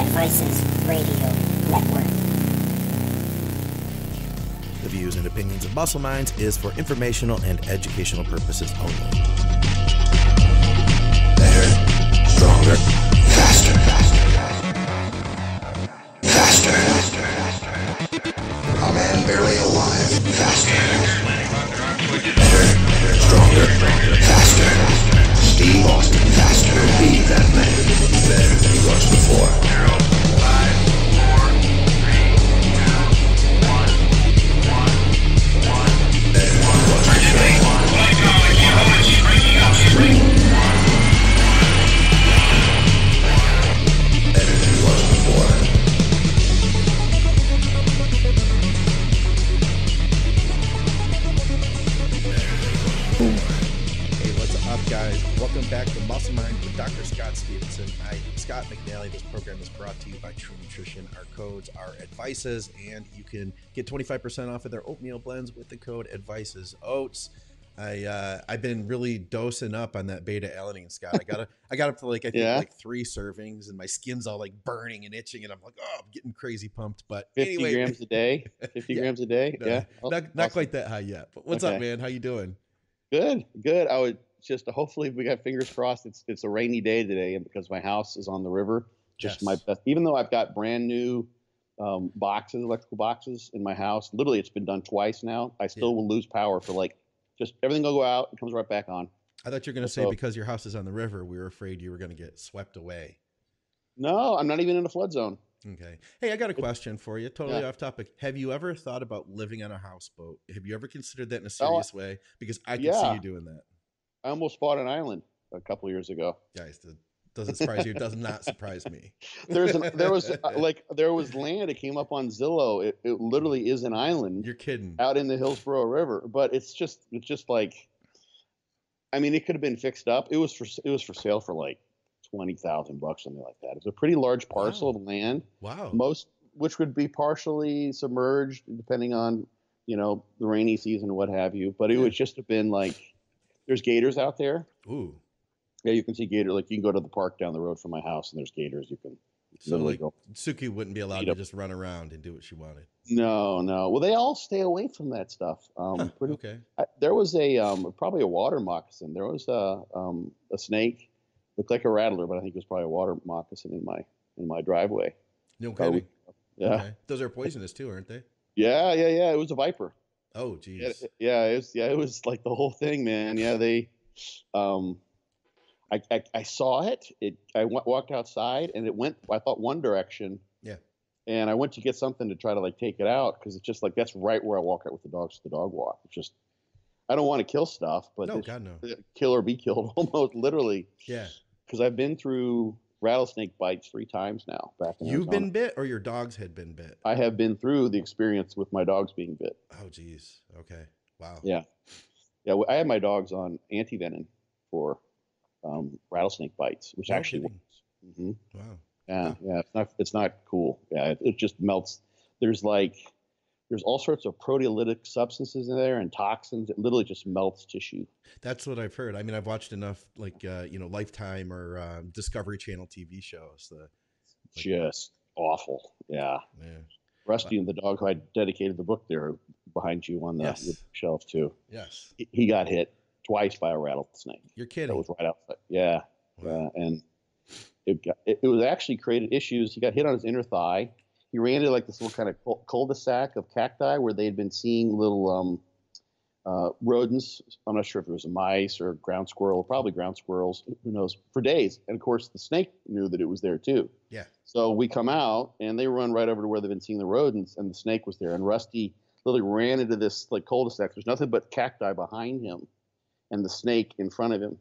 Advices Radio Network. The views and opinions of Muscle Minds is for informational and educational purposes only. Better, stronger, faster. A man barely alive, faster. Better, stronger, faster. Steve Austin, faster. Be that man, better than he was before. 5, welcome back to Muscle Mind with Dr. Scott Stevenson. I'm Scott McNally. This program is brought to you by True Nutrition. Our codes are advices, and you can get 25% off of their oatmeal blends with the code advicesoats. I've been really dosing up on that beta alanine, Scott. I got up to like 3 servings, and my skin's all like burning and itching, and I'm like, oh, I'm getting crazy pumped. But 50 anyway, grams a day. 50 grams a day. No, yeah, not quite that high yet. But what's up, man? How you doing? Good. I would just hopefully we got fingers crossed. It's a rainy day today, and because my house is on the river, just my best. Even though I've got brand new electrical boxes in my house, literally it's been done twice now. I still will lose power for just everything will go out and comes right back on. I thought you were going to say because your house is on the river, we were afraid you were going to get swept away. No, I'm not even in a flood zone. Okay. Hey, I got a question for you. Totally off topic. Have you ever thought about living on a houseboat? Have you ever considered that in a serious way? Because I can see you doing that. I almost bought an island a couple of years ago. Guys, doesn't surprise you. It does not surprise me. There was land. It came up on Zillow. It literally is an island. You're kidding. Out in the Hillsborough River, but it's just like, I mean, it could have been fixed up. It was for sale for like $20,000, something like that. It's a pretty large parcel of land. Wow. Which would be partially submerged depending on the rainy season, what have you. But it would just have been like. There's gators out there. Ooh. Yeah, you can see gator. Like you can go to the park down the road from my house, and there's gators. You can literally go. Suki wouldn't be allowed to just run around and do what she wanted. No. Well, they all stay away from that stuff. Okay. There was probably a water moccasin. There was a snake, looked like a rattler, but I think it was probably a water moccasin in my driveway. No kidding. Yeah. Okay. Those are poisonous too, aren't they? Yeah. It was a viper. Oh, geez. It was like the whole thing, man. Yeah, I saw it. I walked outside and it went, I thought one direction. Yeah. And I went to get something to try to take it out. Cause it's just like, that's right where I walk out with the dogs, the dog walk. It's just, I don't want to kill stuff, but no, God, no. Kill or be killed almost literally. Yeah. Cause I've been through rattlesnake bites 3 times now. You've been bit, or your dogs had been bit? I have been through the experience with my dogs being bit. Oh, geez. Okay. Wow. Yeah. I had my dogs on antivenin for rattlesnake bites, which actually works. Mm-hmm. Wow. Yeah. It's not cool. Yeah. It just melts. There's all sorts of proteolytic substances in there and toxins. It literally just melts tissue. That's what I've heard. I mean, I've watched enough Lifetime or Discovery Channel TV shows. Just awful. Yeah. Rusty and the dog who I dedicated the book there behind you on the shelf too. Yes. He got hit twice by a rattlesnake. You're kidding. That was right outside. Yeah. Wow. And it was actually created issues. He got hit on his inner thigh. He ran into like this little kind of cul-de-sac of cacti where they had been seeing little rodents. I'm not sure if it was a mice or ground squirrel, probably ground squirrels, who knows, for days. And of course, the snake knew that it was there too. Yeah. So we come out and they run right over to where they've been seeing the rodents, and the snake was there. And Rusty literally ran into this like cul-de-sac. There's nothing but cacti behind him and the snake in front of him.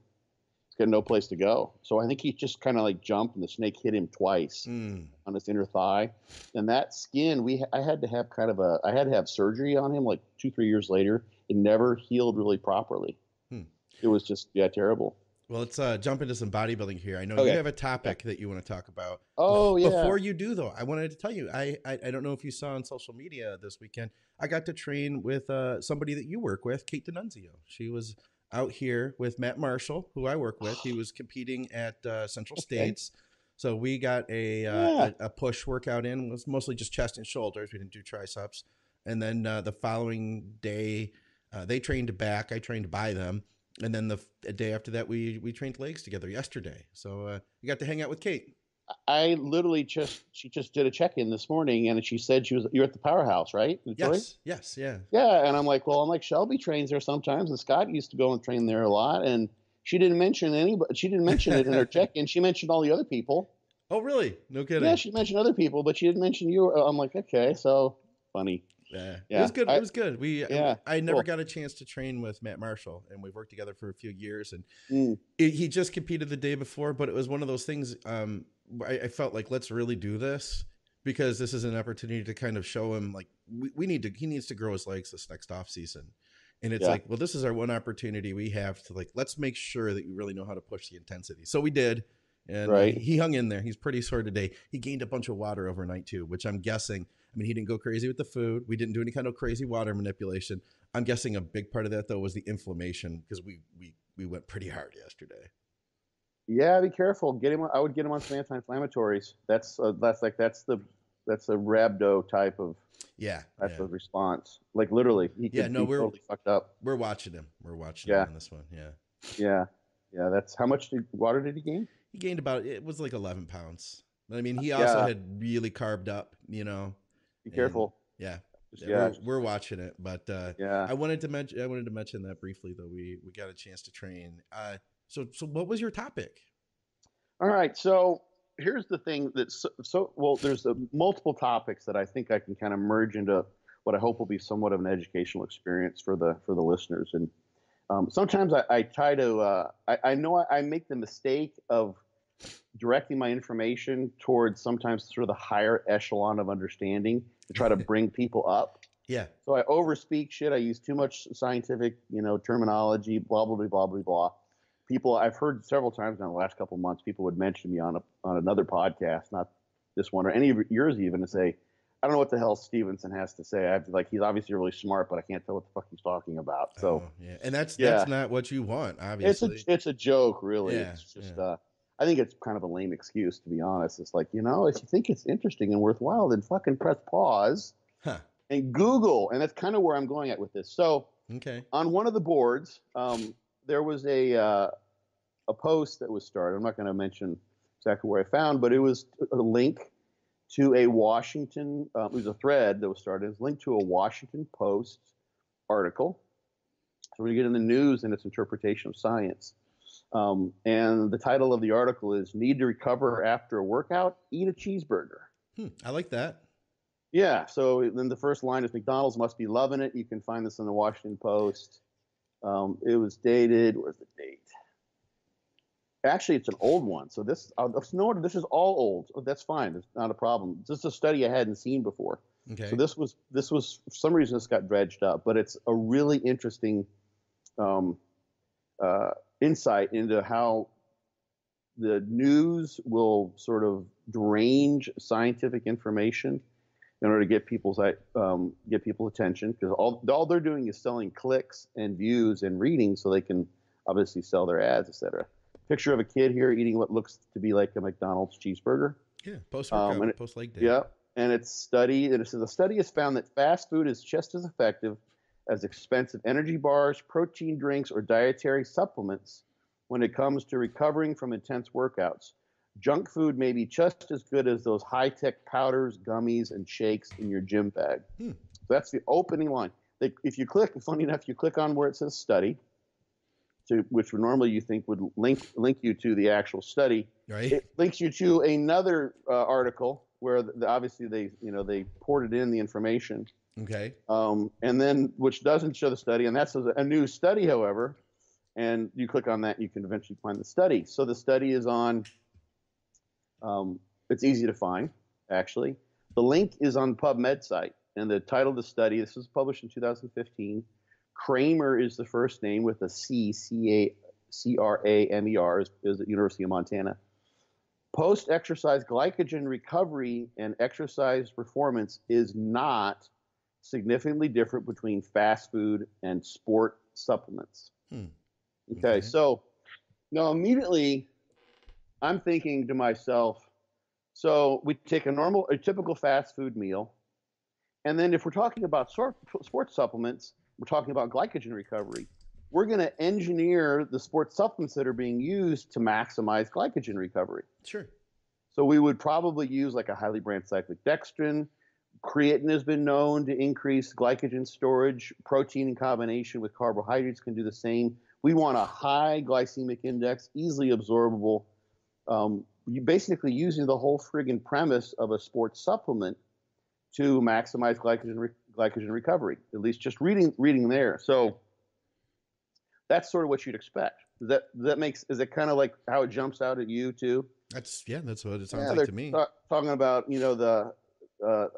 Got no place to go. So I think he just kind of like jumped and the snake hit him twice on his inner thigh. And that skin, I had to have surgery on him like 2-3 years later. It never healed really properly. It was just, terrible. Well, let's jump into some bodybuilding here. I know you have a topic that you want to talk about. Oh, yeah. Before you do, though, I wanted to tell you, I don't know if you saw on social media this weekend, I got to train with somebody that you work with, Kate D'Annunzio. She was out here with Matt Marshall, who I work with. He was competing at Central States. So we got a push workout in. It was mostly just chest and shoulders. We didn't do triceps. And then the following day, they trained back. I trained by them. And then the day after that, we trained legs together yesterday. So you got to hang out with Kate. I literally she just did a check-in this morning, and she said you're at the Powerhouse, right? Yes, yeah. Yeah, and I'm like, Shelby trains there sometimes, and Scott used to go and train there a lot, and she didn't mention anybody. She didn't mention it in her check-in. She mentioned all the other people. Oh, really? No kidding. Yeah, she mentioned other people, but she didn't mention you. I'm like, okay, so funny. Yeah. It was good. It was good. I never got a chance to train with Matt Marshall, and we've worked together for a few years, and he just competed the day before, but it was one of those things. I felt like, let's really do this, because this is an opportunity to kind of show him, like, he needs to grow his legs this next off season. And it's like, well, this is our one opportunity we have to, like, let's make sure that you really know how to push the intensity. So we did. And he hung in there. He's pretty sore today. He gained a bunch of water overnight too, which I'm guessing, he didn't go crazy with the food. We didn't do any kind of crazy water manipulation. I'm guessing a big part of that though was the inflammation, because we went pretty hard yesterday. Yeah, be careful. I would get him on some anti-inflammatories. That's the rhabdo type of of response. Like literally, he could be totally fucked up. We're watching him. We're watching him on this one. Yeah. That's how much water did he gain? He gained it was like 11 pounds. But he also had really carved up, Be careful. We're watching it, but I wanted to mention that briefly though. We got a chance to train. So what was your topic? All right. So here's the thing there's multiple topics that I think I can kind of merge into what I hope will be somewhat of an educational experience for the listeners. And sometimes I try to, I know I make the mistake of directing my information towards sometimes sort of the higher echelon of understanding to try to bring people up. Yeah. So I overspeak shit. I use too much scientific, terminology, blah, blah, blah, blah, blah, blah. People, I've heard several times in the last couple of months, people would mention me on another podcast, not this one or any of yours even, to say, I don't know what the hell Stevenson has to say. I have to, he's obviously really smart, but I can't tell what the fuck he's talking about. So and that's not what you want, obviously. It's a joke, really. Yeah, it's just I think it's kind of a lame excuse, to be honest. It's like, if you think it's interesting and worthwhile, then fucking press pause and Google. And that's kind of where I'm going at with this. So on one of the boards, there was a post that was started. I'm not going to mention exactly where I found, but it was a link to a Washington, it was a thread that was started. It was linked to a Washington Post article. So we get in the news and its interpretation of science. And the title of the article is "Need to Recover After a Workout? Eat a Cheeseburger." I like that. Yeah. So then the first line is "McDonald's must be loving it." You can find this in the Washington Post. It was dated. Where's the date? Actually, it's an old one. So this is all old. Oh, that's fine. It's not a problem. This is a study I hadn't seen before. Okay. So this was for some reason this got dredged up, but it's a really interesting insight into how the news will sort of derange scientific information in order to get people's attention, because all they're doing is selling clicks and views and readings so they can obviously sell their ads, etc. Picture of a kid here eating what looks to be like a McDonald's cheeseburger. Yeah, post-workout, post-leg day. Yeah, and it says the study has found that fast food is just as effective as expensive energy bars, protein drinks, or dietary supplements when it comes to recovering from intense workouts. Junk food may be just as good as those high-tech powders, gummies, and shakes in your gym bag. So that's the opening line. Funny enough, you click on where it says study, which would normally you think would link you to the actual study. Right. It links you to another article where obviously they ported in the information. Okay. And then which doesn't show the study, and that's a new study, however. And you click on that, and you can eventually find the study. So the study is on. It's easy to find, actually. The link is on PubMed site, and the title of the study. This was published in 2015. Kramer is the first name with a C, C-A-C-R-A-M-E-R, is at University of Montana. Post-exercise glycogen recovery and exercise performance is not significantly different between fast food and sport supplements. Okay, so now immediately I'm thinking to myself, So we take a typical fast food meal, and then if we're talking about sports supplements, we're talking about glycogen recovery. We're going to engineer the sports supplements that are being used to maximize glycogen recovery. Sure. So we would probably use like a highly branched cyclic dextrin. Creatine has been known to increase glycogen storage. Protein in combination with carbohydrates can do the same. We want a high glycemic index, easily absorbable. You basically using the whole friggin' premise of a sports supplement to maximize glycogen recovery. At least just reading there. So that's sort of what you'd expect. Is it kind of like how it jumps out at you too? That's what it sounds like to me. Talking about the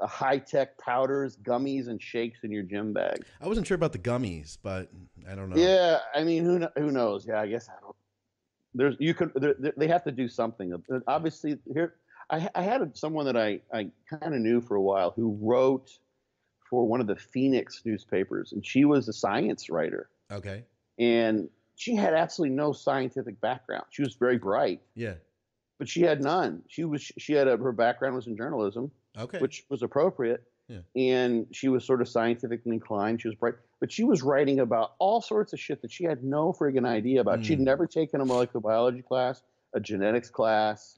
high-tech powders, gummies, and shakes in your gym bag. I wasn't sure about the gummies, but I don't know. Yeah, I mean, who knows? Yeah, I guess I don't. They have to do something. Obviously, here I had someone that I kind of knew for a while who wrote for one of the Phoenix newspapers, and she was a science writer. Okay. And she had absolutely no scientific background. She was very bright. Yeah. But she had none. Her background was in journalism. Okay. Which was appropriate. Yeah. And she was sort of scientifically inclined. She was bright, but she was writing about all sorts of shit that she had no friggin' idea about. She'd never taken a molecular biology class, a genetics class.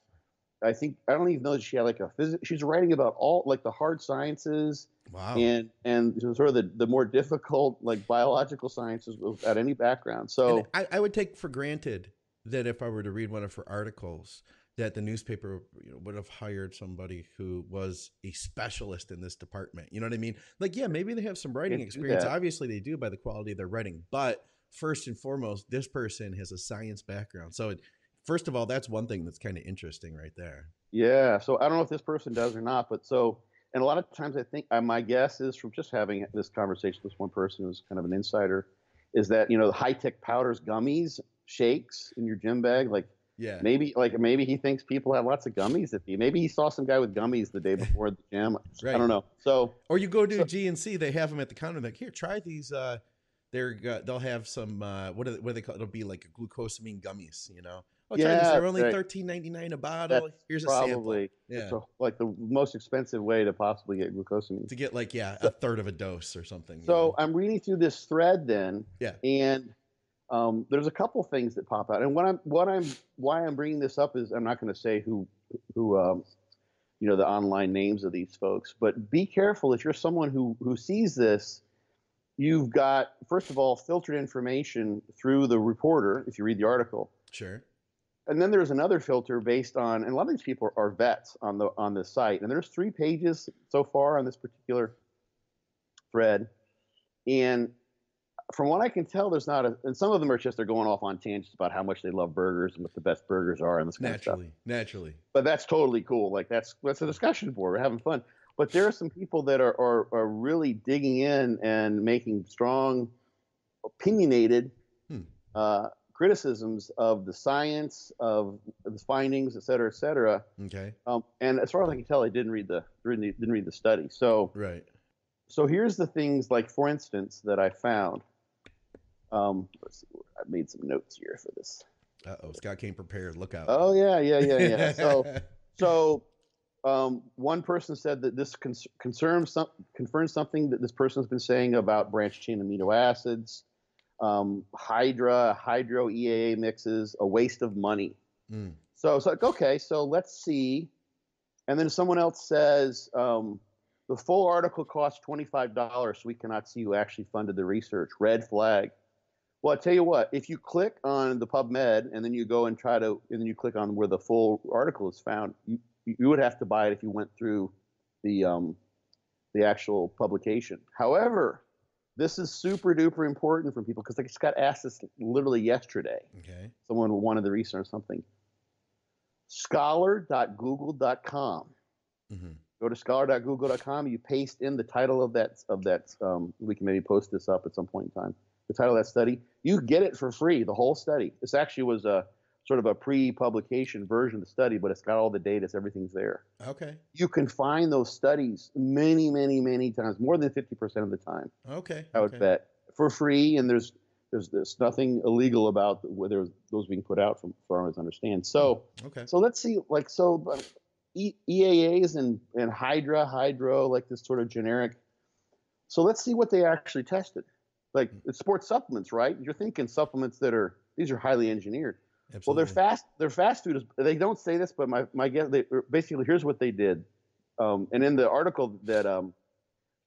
I don't even know that she had like a physics. She's writing about all like the hard sciences. Wow. And sort of the more difficult like biological sciences without any background. So I would take for granted that if I were to read one of her articles, that the newspaper would have hired somebody who was a specialist in this department. You know what I mean? Like, yeah, maybe they have some writing experience. Obviously they do by the quality of their writing, but first and foremost, this person has a science background. So first of all, that's one thing that's kind of interesting right there. Yeah. So I don't know if this person does or not, but and a lot of times I think my guess is from just having this conversation with one person who's kind of an insider is that, the high-tech powders, gummies, shakes in your gym bag, like, yeah, maybe he thinks people have lots of gummies. Maybe he saw some guy with gummies the day before the gym. Right. I don't know. So, or you go to GNC, they have them at the counter. Like, here, try these. They'll have some. What do they call? It'll be like a glucosamine gummies. Oh, try these. They're only $13.99 a bottle. Here's a sample. Yeah, it's like the most expensive way to possibly get glucosamine. To get like a third of a dose or something. So I'm reading through this thread then. Yeah. And there's a couple things that pop out, and why I'm bringing this up is I'm not going to say who the online names of these folks, but be careful if you're someone who sees this. You've got, first of all, filtered information through the reporter if you read the article. Sure. And then there's another filter based on, and a lot of these people are vets on the site, and there's 3 pages so far on this particular thread, and from what I can tell, there's not and some of them are just they're going off on tangents about how much they love burgers and what the best burgers are and this kind of stuff. Naturally. But that's totally cool. Like that's a discussion board. We're having fun. But there are some people that are really digging in and making strong, opinionated criticisms of the science, of the findings, et cetera, et cetera. Okay. And as far as I can tell, I didn't read the study. So right. So here's the things, like for instance, that I found. Let's see. I made some notes here for this. Scott came prepared. Look out. Oh yeah. So one person said that this confirms something that this person's been saying about branched chain amino acids, hydro EAA mixes, a waste of money. So it's like, okay, so let's see. And then someone else says the full article costs $25, so we cannot see who actually funded the research. Red flag. Well, I tell you what, if you click on the PubMed and then you go and and then you click on where the full article is found, you would have to buy it if you went through the actual publication. However, this is super duper important for people because I just got asked this literally yesterday. Okay. Someone wanted to research something. Scholar.google.com. Mm-hmm. Go to scholar.google.com. You paste in the title of that. We can maybe post this up at some point in time. The title of that study. You get it for free. The whole study. This actually was a sort of a pre-publication version of the study, but it's got all the data. Everything's there. Okay. You can find those studies many, many, many times, more than 50% of the time. Okay. I would bet for free, and there's nothing illegal about whether those being put out from far as I understand. So okay. So let's see. EAAs and hydro, like this sort of generic. So let's see what they actually tested. Like it's sports supplements, right? You're thinking supplements these are highly engineered. Absolutely. Well, they're fast food. They don't say this, but my guess, basically here's what they did. And in the article that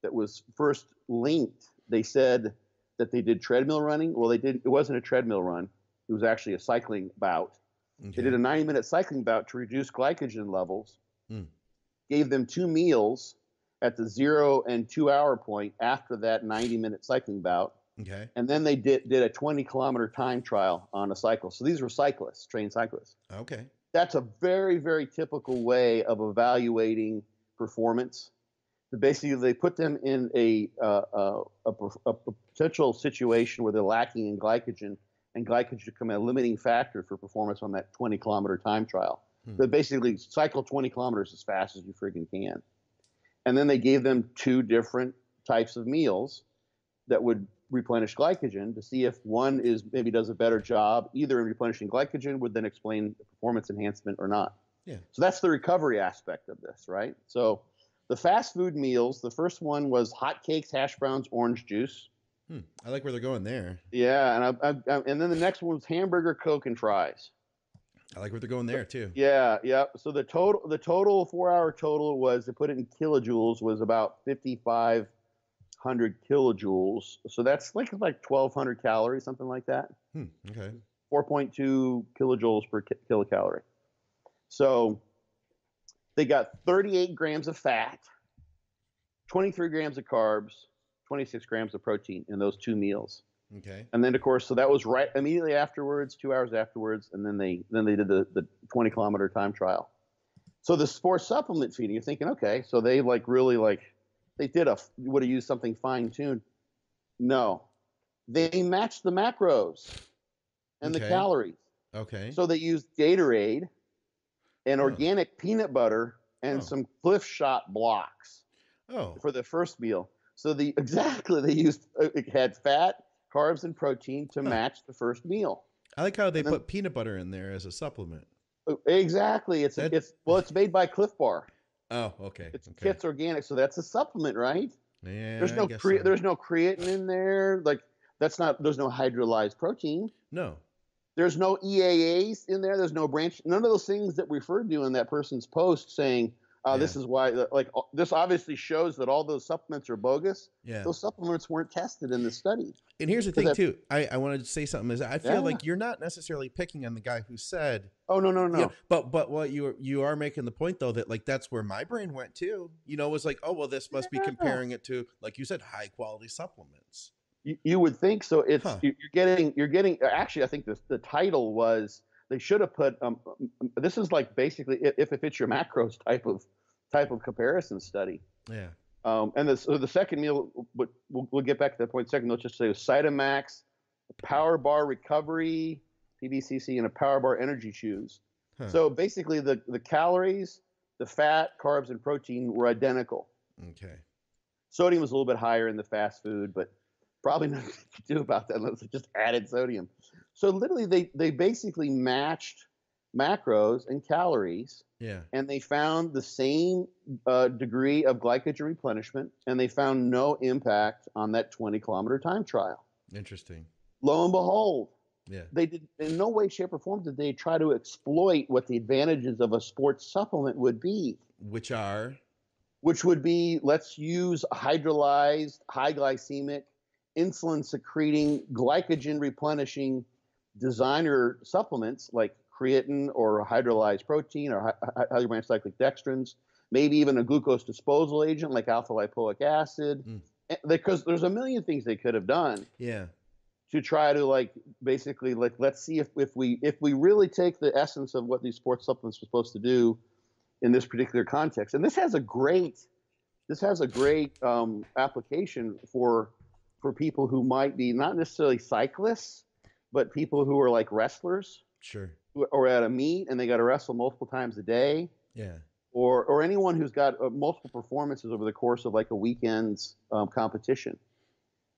was first linked, they said that they did treadmill running. Well, they did. It wasn't a treadmill run. It was actually a cycling bout. Okay. They did a 90-minute cycling bout to reduce glycogen levels. Gave them 2 meals at the 0 and 2 hour point after that 90-minute cycling bout. Okay. And then they did a 20-kilometer time trial on a cycle. So these were cyclists, trained cyclists. Okay. That's a very, very typical way of evaluating performance. Basically, they put them in a potential situation where they're lacking in glycogen, and glycogen become a limiting factor for performance on that 20-kilometer time trial. But basically, cycle 20 kilometers as fast as you freaking can. And then they gave them 2 different types of meals that would replenish glycogen to see if one maybe does a better job either in replenishing glycogen, would then explain the performance enhancement or not. Yeah. So that's the recovery aspect of this, right? So the fast food meals, the first one was hot cakes, hash browns, orange juice. I like where they're going there. Yeah, and then the next one was hamburger, Coke, and fries. I like where they're going there too. Yeah. So the total 4-hour total was, to put it in kilojoules, was about 5,500 kilojoules. So that's like 1,200 calories, something like that. Okay. 4.2 kilojoules per kilocalorie. So they got 38 grams of fat, 23 grams of carbs, 26 grams of protein in those 2 meals. Okay. And then, of course, so that was right immediately afterwards, 2 hours afterwards, and then they did the 20-kilometer time trial. So the sports supplement feeding, you're thinking, okay, so they they would have used something fine-tuned. No, they matched the macros and the calories. Okay. So they used Gatorade and organic peanut butter and some Cliff Shot blocks for the first meal. So they used, it had fat, carbs, and protein to match the first meal. I like how they put peanut butter in there as a supplement. Exactly. It's made by Cliff Bar. Oh, okay. It's organic, so that's a supplement, right? Yeah. There's no creatine in there. There's no hydrolyzed protein. No. There's no EAAs in there. There's no branch. None of those things that we referred to in that person's post saying, this is why, this obviously shows that all those supplements are bogus. Yeah. Those supplements weren't tested in the study. And here's the thing, too. I wanted to say something. Is I feel like you're not necessarily picking on the guy who said. Oh, no. You know, but what you are making the point, though, that that's where my brain went, too. Was like, oh, well, this must be comparing it to, like you said, high quality supplements. You would think so. It's you're getting. Actually, I think the title was, they should have put. This is like basically if it fits your macros type of comparison study. Yeah. And the second meal, but we'll get back to that point in a second. Let's just say Cytomax, Power Bar Recovery, PBCC, and a Power Bar Energy Chews. So basically, the calories, the fat, carbs, and protein were identical. Okay. Sodium was a little bit higher in the fast food, but probably nothing to do about that unless it just added sodium. So literally, they basically matched macros and calories. Yeah. And they found the same degree of glycogen replenishment, and they found no impact on that 20-kilometer time trial. Interesting. Lo and behold, they did in no way, shape, or form did they try to exploit what the advantages of a sports supplement would be. Which would be, let's use hydrolyzed, high glycemic, insulin secreting, glycogen replenishing designer supplements like creatine or hydrolyzed protein or highly branched cyclic dextrins, maybe even a glucose disposal agent like alpha lipoic acid, because there's a million things they could have done. Yeah. To try to basically let's see if we really take the essence of what these sports supplements are supposed to do in this particular context. And this has a great application for people who might be not necessarily cyclists, but people who are like wrestlers. Sure. Or at a meet and they got to wrestle multiple times a day. Yeah. Or anyone who's got multiple performances over the course of like a weekend's competition.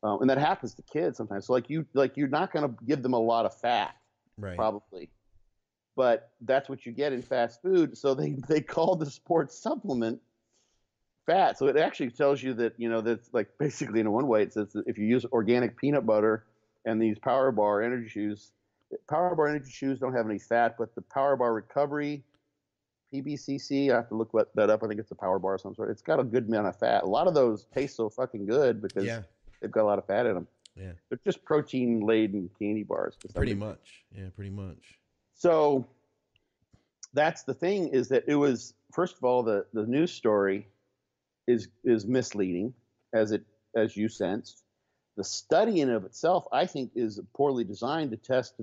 And that happens to kids sometimes. So you're not going to give them a lot of fat, right? Probably. but that's what you get in fast food. So they call the sports supplement fat. So it actually tells you that, that's like basically in one way, it says that if you use organic peanut butter and these Power Bar energy chews don't have any fat, but the Power Bar Recovery, PBCC, I have to look that up. I think it's a Power Bar of some sort. It's got a good amount of fat. A lot of those taste so fucking good because they've got a lot of fat in them. Yeah. They're just protein-laden candy bars. Pretty much. Yeah, pretty much. So that's the thing, is that it was, first of all, the news story is misleading, as you sensed. The study in of itself, I think, is poorly designed to test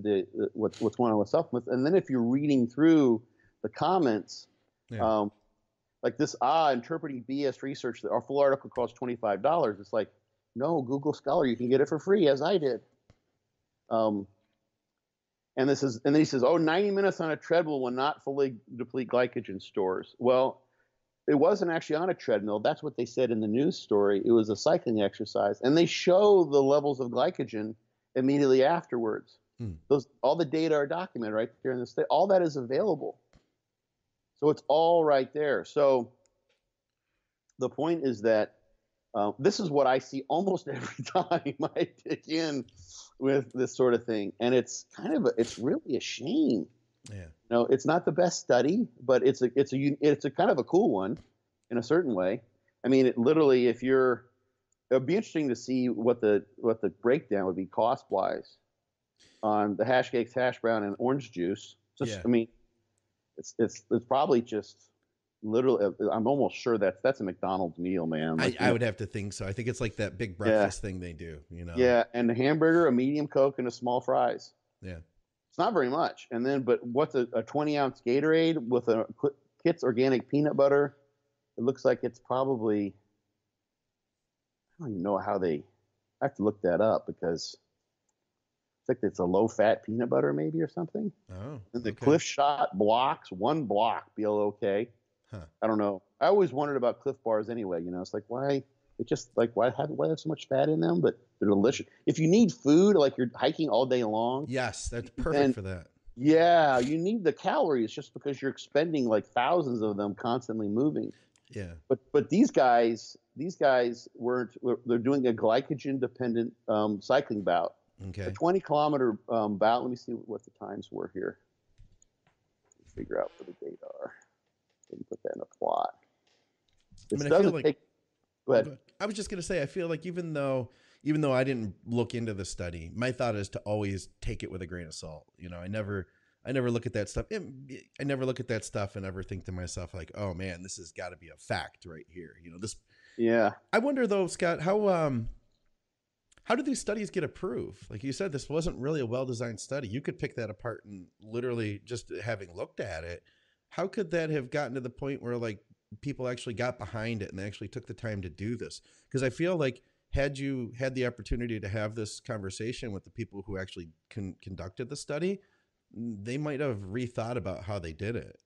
what's going on with supplements. And then if you're reading through the comments, like this, interpreting BS research, our full article costs $25. It's like, no, Google Scholar, you can get it for free, as I did. And then he says, 90 minutes on a treadmill will not fully deplete glycogen stores. Well, it wasn't actually on a treadmill. That's what they said in the news story. It was a cycling exercise, and they show the levels of glycogen immediately afterwards. All the data are documented right there in the state. All that is available. So it's all right there. So the point is that this is what I see almost every time I dig in with this sort of thing, and it's it's really a shame. Yeah, it's not the best study, but it's a kind of a cool one in a certain way. I mean, it literally, it'd be interesting to see what the breakdown would be cost wise on the hash cakes, hash brown, and orange juice. I mean, it's probably just literally. I'm almost sure that's a McDonald's meal, man. Like, I would have to think so. I think it's like that big breakfast thing they do. Yeah, and a hamburger, a medium Coke, and a small fries. Yeah. It's not very much. And then, but what's a 20-ounce Gatorade with a Kits organic peanut butter? It looks like it's probably, I don't even know how I have to look that up, because it's like it's a low-fat peanut butter maybe or something. Oh, and the Cliff Shot blocks, one block, BLOK. Huh. I don't know. I always wondered about Cliff Bars anyway. It's like, why? It just like, why have so much fat in them? But they're delicious. If you need food, like you're hiking all day long. Yes, that's perfect for that. Yeah, you need the calories just because you're expending like thousands of them constantly moving. Yeah. But these guys they're doing a glycogen dependent cycling bout. Okay. A 20-kilometer bout. Let me see what the times were here. Let's figure out what the data are. Didn't put that in a plot. I feel like. Go ahead. I was just going to say, I feel like even though I didn't look into the study, my thought is to always take it with a grain of salt. I never look at that stuff. I never look at that stuff and ever think to myself like, oh man, this has got to be a fact right here. This. Yeah. I wonder though, Scott, how do these studies get approved? Like you said, this wasn't really a well-designed study. You could pick that apart and literally just having looked at it, how could that have gotten to the point where like people actually got behind it and they actually took the time to do this? Because I feel like had you had the opportunity to have this conversation with the people who actually conducted the study, they might have rethought about how they did it,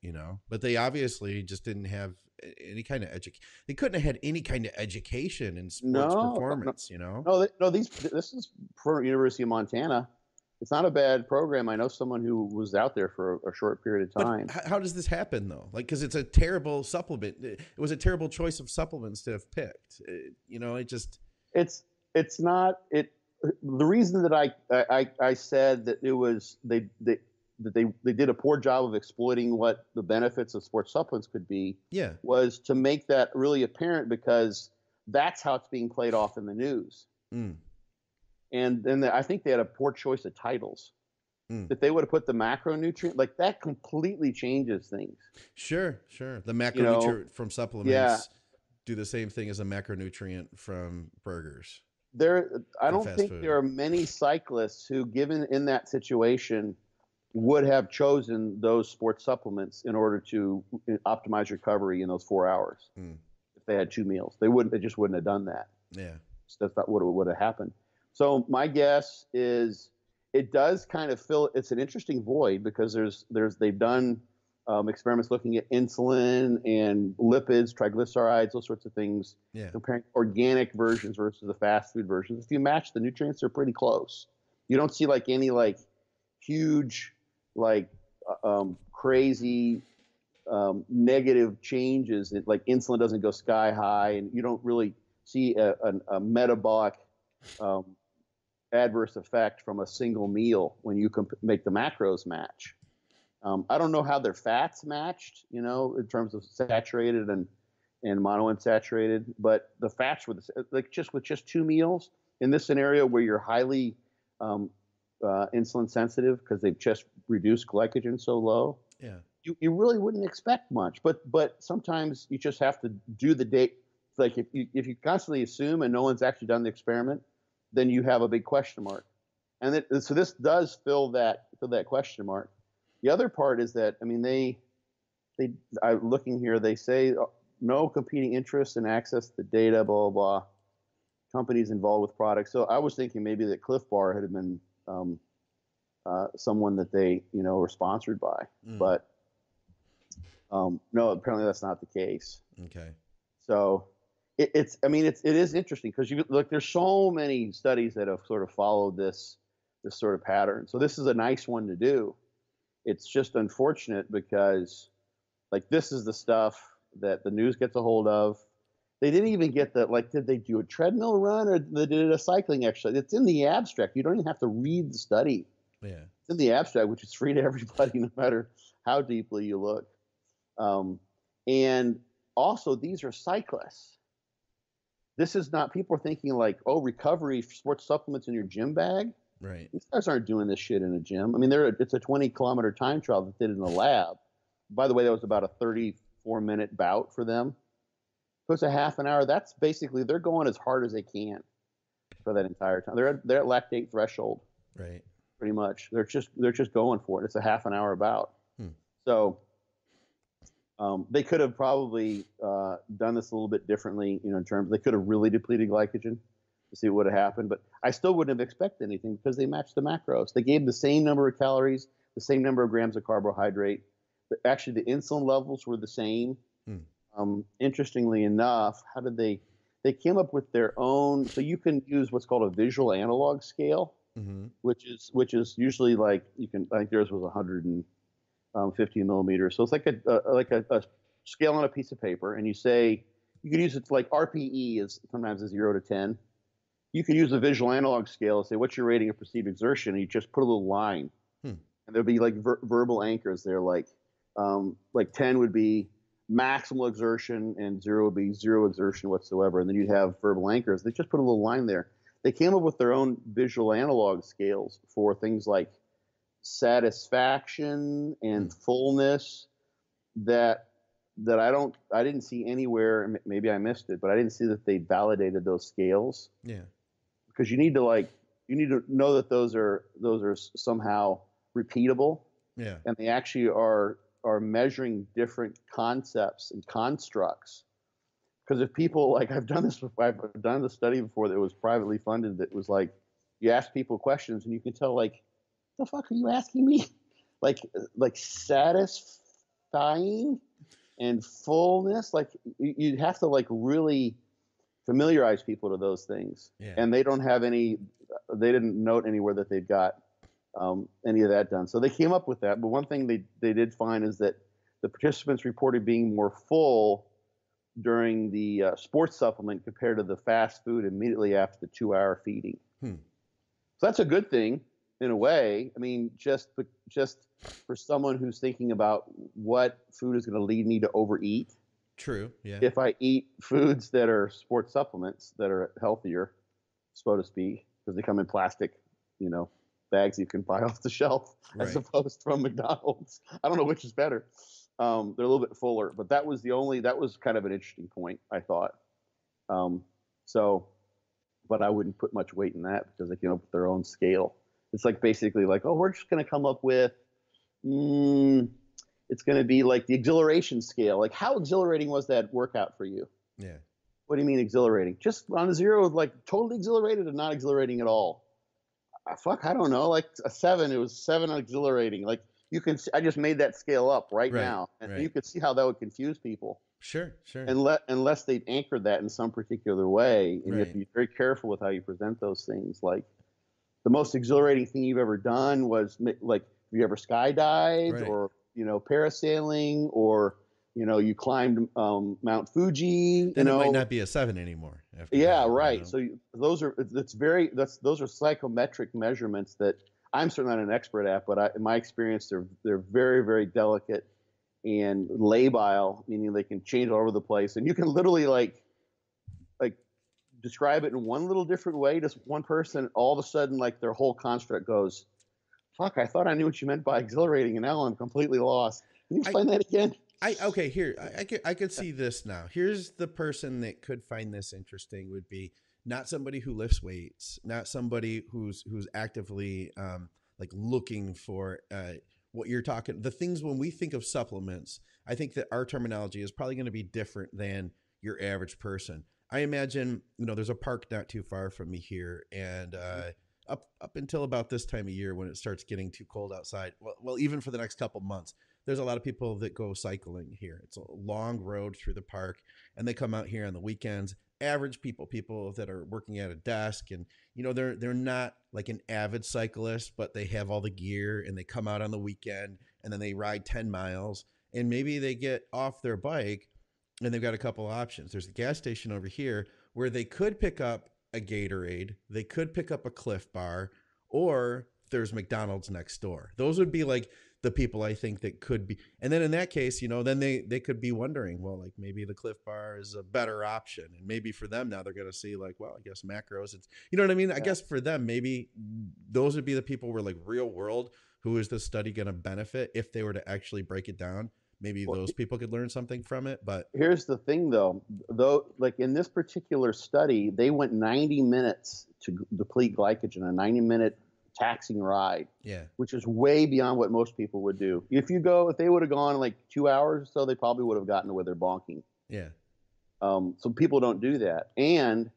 but they obviously just didn't have any kind of they couldn't have had any kind of education in sports performance, this is for University of Montana. It's not a bad program. I know someone who was out there for a short period of time. But how does this happen though? Like, because it's a terrible supplement. It was a terrible choice of supplements to have picked. It's not it. The reason that I said that it was they did a poor job of exploiting what the benefits of sports supplements could be. Yeah, was to make that really apparent, because that's how it's being played off in the news. And then I think they had a poor choice of titles. If they would have put the macronutrient, like that completely changes things. Sure. The macronutrient from supplements do the same thing as a macronutrient from burgers. I don't think there are many cyclists who, given in that situation, would have chosen those sports supplements in order to optimize recovery in those 4 hours. If they had 2 meals, they just wouldn't have done that. Yeah. That's not what would have happened. So my guess is it does kind of fill. It's an interesting void, because they've done experiments looking at insulin and lipids, triglycerides, those sorts of things. Yeah. Comparing organic versions versus the fast food versions. If you match the nutrients, they're pretty close. You don't see like any like huge like crazy negative changes. Like insulin doesn't go sky high, and you don't really see a metabolic adverse effect from a single meal when you make the macros match. I don't know how their fats matched, in terms of saturated and monounsaturated, but the fats were like with just 2 meals in this scenario where you're highly insulin sensitive because they've just reduced glycogen so low. Yeah. You really wouldn't expect much, but sometimes you just have to do the date. Like if you constantly assume and no one's actually done the experiment, then you have a big question mark. And so this does fill that question mark. The other part is that, I mean, they looking here, they say no competing interests in access to data, blah, blah, blah. Companies involved with products. So I was thinking maybe that Cliff Bar had been someone that they, were sponsored by, but no, apparently that's not the case. Okay. So it is interesting because there's so many studies that have sort of followed this sort of pattern. So this is a nice one to do. It's just unfortunate because like this is the stuff that the news gets a hold of. They didn't even get did they do a treadmill run or they did a cycling exercise? It's in the abstract. You don't even have to read the study. Yeah. It's in the abstract, which is free to everybody, no matter how deeply you look. And also, these are cyclists. This is not, people are thinking like, oh, recovery sports supplements in your gym bag. Right. These guys aren't doing this shit in a gym. I mean, it's a 20-kilometer time trial that did it in the lab. By the way, that was about a 34-minute bout for them. So it's a half an hour. That's basically, they're going as hard as they can for that entire time. They're at lactate threshold. Right. Pretty much. They're just going for it. It's a half an hour bout. So they could have probably done this a little bit differently, in terms, they could have really depleted glycogen to see what would have happened. But I still wouldn't have expected anything because they matched the macros. They gave the same number of calories, the same number of grams of carbohydrate. Actually, the insulin levels were the same. Interestingly enough, how did they came up with their own, so you can use what's called a visual analog scale, which is usually like, I think theirs was 150 millimeters. So it's like a scale on a piece of paper, and you can use it to, like RPE is sometimes a 0 to 10. You could use a visual analog scale and say, what's your rating of perceived exertion? And you just put a little line, and there'll be like verbal anchors there, like 10 would be maximal exertion and 0 would be 0 exertion whatsoever. And then you'd have verbal anchors. They just put a little line there. They came up with their own visual analog scales for things like satisfaction and fullness that I didn't see anywhere. Maybe I missed it, but I didn't see that they validated those scales. Yeah. Because you need to know that those are somehow repeatable. Yeah. And they actually are measuring different concepts and constructs. Because if people, like, I've done the study before that was privately funded, that was like, you ask people questions and you can tell, like, the fuck are you asking me? like satisfying and fullness. Like you have to like really familiarize people to those things. Yeah. And they didn't note anywhere that they've got any of that done. So they came up with that. But one thing they did find is that the participants reported being more full during the sports supplement compared to the fast food immediately after the 2-hour feeding. So that's a good thing in a way. I mean, just for someone who's thinking about what food is going to lead me to overeat. True. Yeah. If I eat foods that are sports supplements that are healthier, so to speak, because they come in plastic, bags you can buy off the shelf, right, as opposed from McDonald's. I don't know which is better. They're a little bit fuller, but that was kind of an interesting point, I thought. But I wouldn't put much weight in that because they came up with their own scale. It's like basically like, oh, we're just going to come up with, it's going to be like the exhilaration scale. Like, how exhilarating was that workout for you? Yeah. What do you mean exhilarating? Just on a 0, like totally exhilarated and not exhilarating at all. I don't know. Like a 7, it was 7 exhilarating. Like you can see, I just made that scale up right now. And you could see how that would confuse people. Sure. Unless they'd anchored that in some particular way. And you have to be very careful with how you present those things. Like, the most exhilarating thing you've ever done was like you ever skydived Right. or, parasailing, or, you climbed Mount Fuji, Then it might not be a 7 anymore after Yeah, that, right. So those are psychometric measurements that I'm certainly not an expert at, but in my experience, they're very, very delicate and labile, meaning they can change all over the place, and you can literally like describe it in one little different way to one person. All of a sudden, like their whole construct goes, "Fuck! I thought I knew what you meant by exhilarating, and now I'm completely lost." Can you explain that again? Okay, here I could see this now. Here's the person that could find this interesting would be not somebody who lifts weights, not somebody who's actively like looking for what you're talking. The things when we think of supplements, I think that our terminology is probably going to be different than your average person. I imagine there's a park not too far from me here, and up until about this time of year when it starts getting too cold outside, well even for the next couple months, there's a lot of people that go cycling here. It's a long road through the park, and they come out here on the weekends. Average people that are working at a desk, and they're not like an avid cyclist, but they have all the gear, and they come out on the weekend, and then they ride 10 miles, and maybe they get off their bike, and they've got a couple options. There's a gas station over here where they could pick up a Gatorade, they could pick up a Cliff Bar, or there's McDonald's next door. Those would be like the people I think that could be. And then in that case, then they could be wondering, well, like maybe the Cliff Bar is a better option. And maybe for them now they're going to see like, well, I guess macros, it's, you know what I mean? I guess for them, maybe those would be the people where like real world, who is this study going to benefit if they were to actually break it down? Maybe those people could learn something from it. But here's the thing though, like in this particular study, they went 90 minutes to deplete glycogen, a 90-minute taxing ride, which is way beyond what most people would do. If they would have gone like 2 hours or so, they probably would have gotten to where they're bonking. So people don't do that. And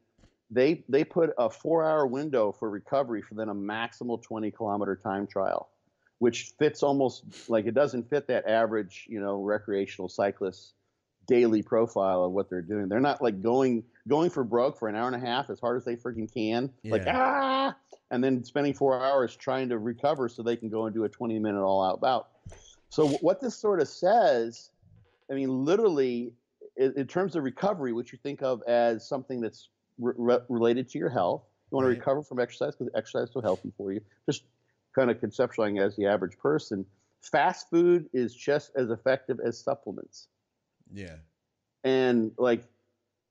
they put a 4-hour window for recovery for then a maximal 20-kilometer time trial, which fits almost like it doesn't fit that average, recreational cyclist daily profile of what they're doing. They're not like going for broke for an hour and a half as hard as they freaking can, and then spending 4 hours trying to recover so they can go and do a 20-minute all-out bout. So what this sort of says, I mean, literally, in terms of recovery, which you think of as something that's related to your health, you want to recover from exercise because exercise is so healthy for you. Just kind of conceptualizing as the average person, fast food is just as effective as supplements. And like,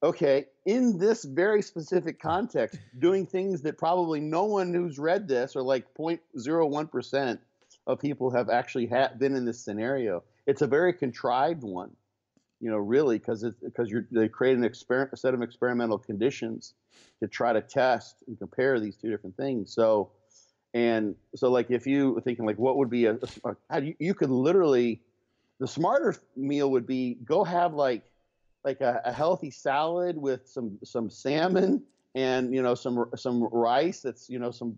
okay, in this very specific context, doing things that probably no one who's read this, or like 0.01% of people have actually been in this scenario. It's a very contrived one, really, because they create a set of experimental conditions to try to test and compare these two different things. So like if you thinking like what would be you could literally, the smarter meal would be go have like a healthy salad with some salmon and some rice that's some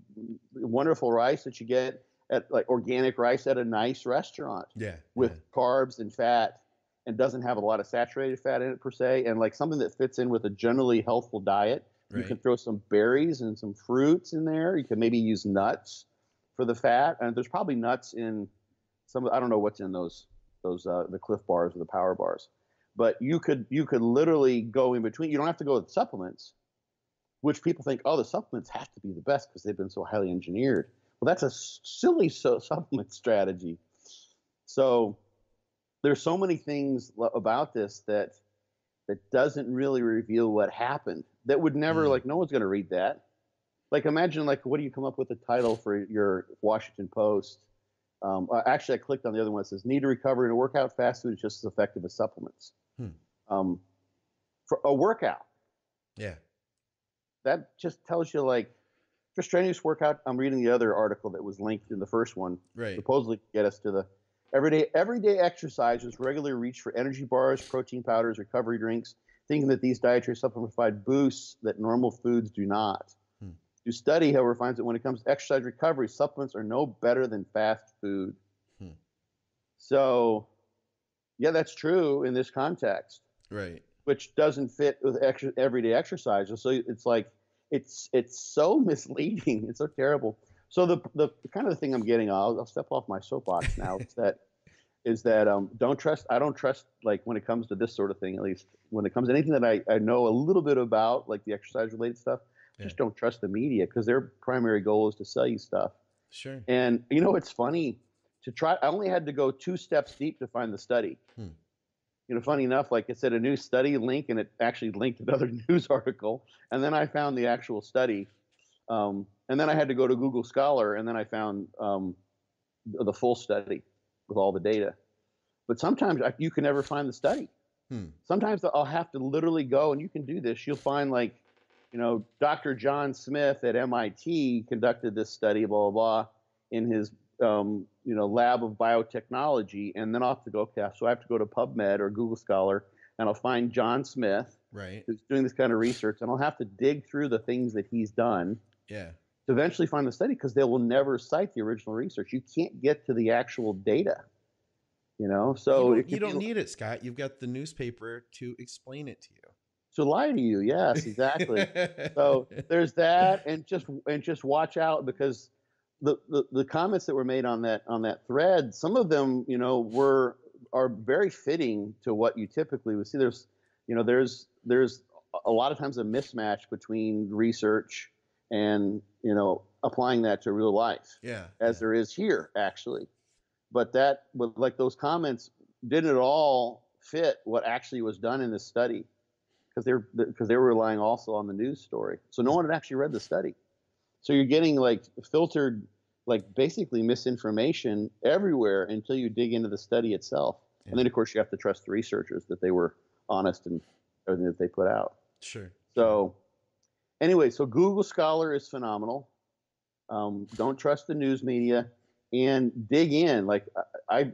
wonderful rice that you get at like organic rice at a nice restaurant with carbs and fat, and doesn't have a lot of saturated fat in it per se, and like something that fits in with a generally healthful diet. You can throw some berries and some fruits in there. You can maybe use nuts for the fat, and there's probably nuts in some. I don't know what's in those the Cliff Bars or the Power Bars, but you could literally go in between. You don't have to go with supplements, which people think, oh, the supplements have to be the best because they've been so highly engineered. Well, that's a silly supplement strategy. So there's so many things about this that doesn't really reveal what happened. That would never, like, no one's going to read that. Like, imagine, like, what do you come up with a title for your Washington Post? Actually, I clicked on the other one. It says, need to recover in a workout, fast food is just as effective as supplements. For a workout. That just tells you, like, for strenuous workout, I'm reading the other article that was linked in the first one. Supposedly get us to the everyday exercises regularly reach for energy bars, protein powders, recovery drinks, thinking that these dietary supplements provide boosts that normal foods do not. The study, however, finds that when it comes to exercise recovery, supplements are no better than fast food. So, yeah, that's true in this context. Which doesn't fit with everyday exercises. So it's like, it's so misleading. It's so terrible. So the kind of the thing I'm getting, I'll step off my soapbox now, is that I don't trust, like, when it comes to this sort of thing, at least when it comes to anything that I know a little bit about, like the exercise related stuff, just don't trust the media, because their primary goal is to sell you stuff. Sure. And it's funny I only had to go 2 steps deep to find the study. Funny enough, like it said, a new study link, and it actually linked another news article. And then I found the actual study. And then I had to go to Google Scholar, and then I found the full study with all the data. But sometimes you can never find the study. Sometimes I'll have to literally go, and you can do this. You'll find, like, Dr. John Smith at MIT conducted this study, blah, blah, blah, in his, lab of biotechnology. And then I'll have to go, okay, so I have to go to PubMed or Google Scholar, and I'll find John Smith, right, who's doing this kind of research, and I'll have to dig through the things that he's done to eventually find the study, because they will never cite the original research. You can't get to the actual data, So you don't need it, Scott. You've got the newspaper to explain it to you. To lie to you, yes, exactly. So there's that, and just watch out, because the comments that were made on that thread, some of them, are very fitting to what you typically would see. There's a lot of times a mismatch between research and applying that to real life. As there is here, actually. But like those comments didn't at all fit what actually was done in this study, because they were relying also on the news story. So no one had actually read the study. So you're getting, like, filtered, like, basically misinformation everywhere until you dig into the study itself. And then, of course, you have to trust the researchers that they were honest in everything that they put out. Sure. So anyway, so Google Scholar is phenomenal. Don't trust the news media, and dig in. Like, I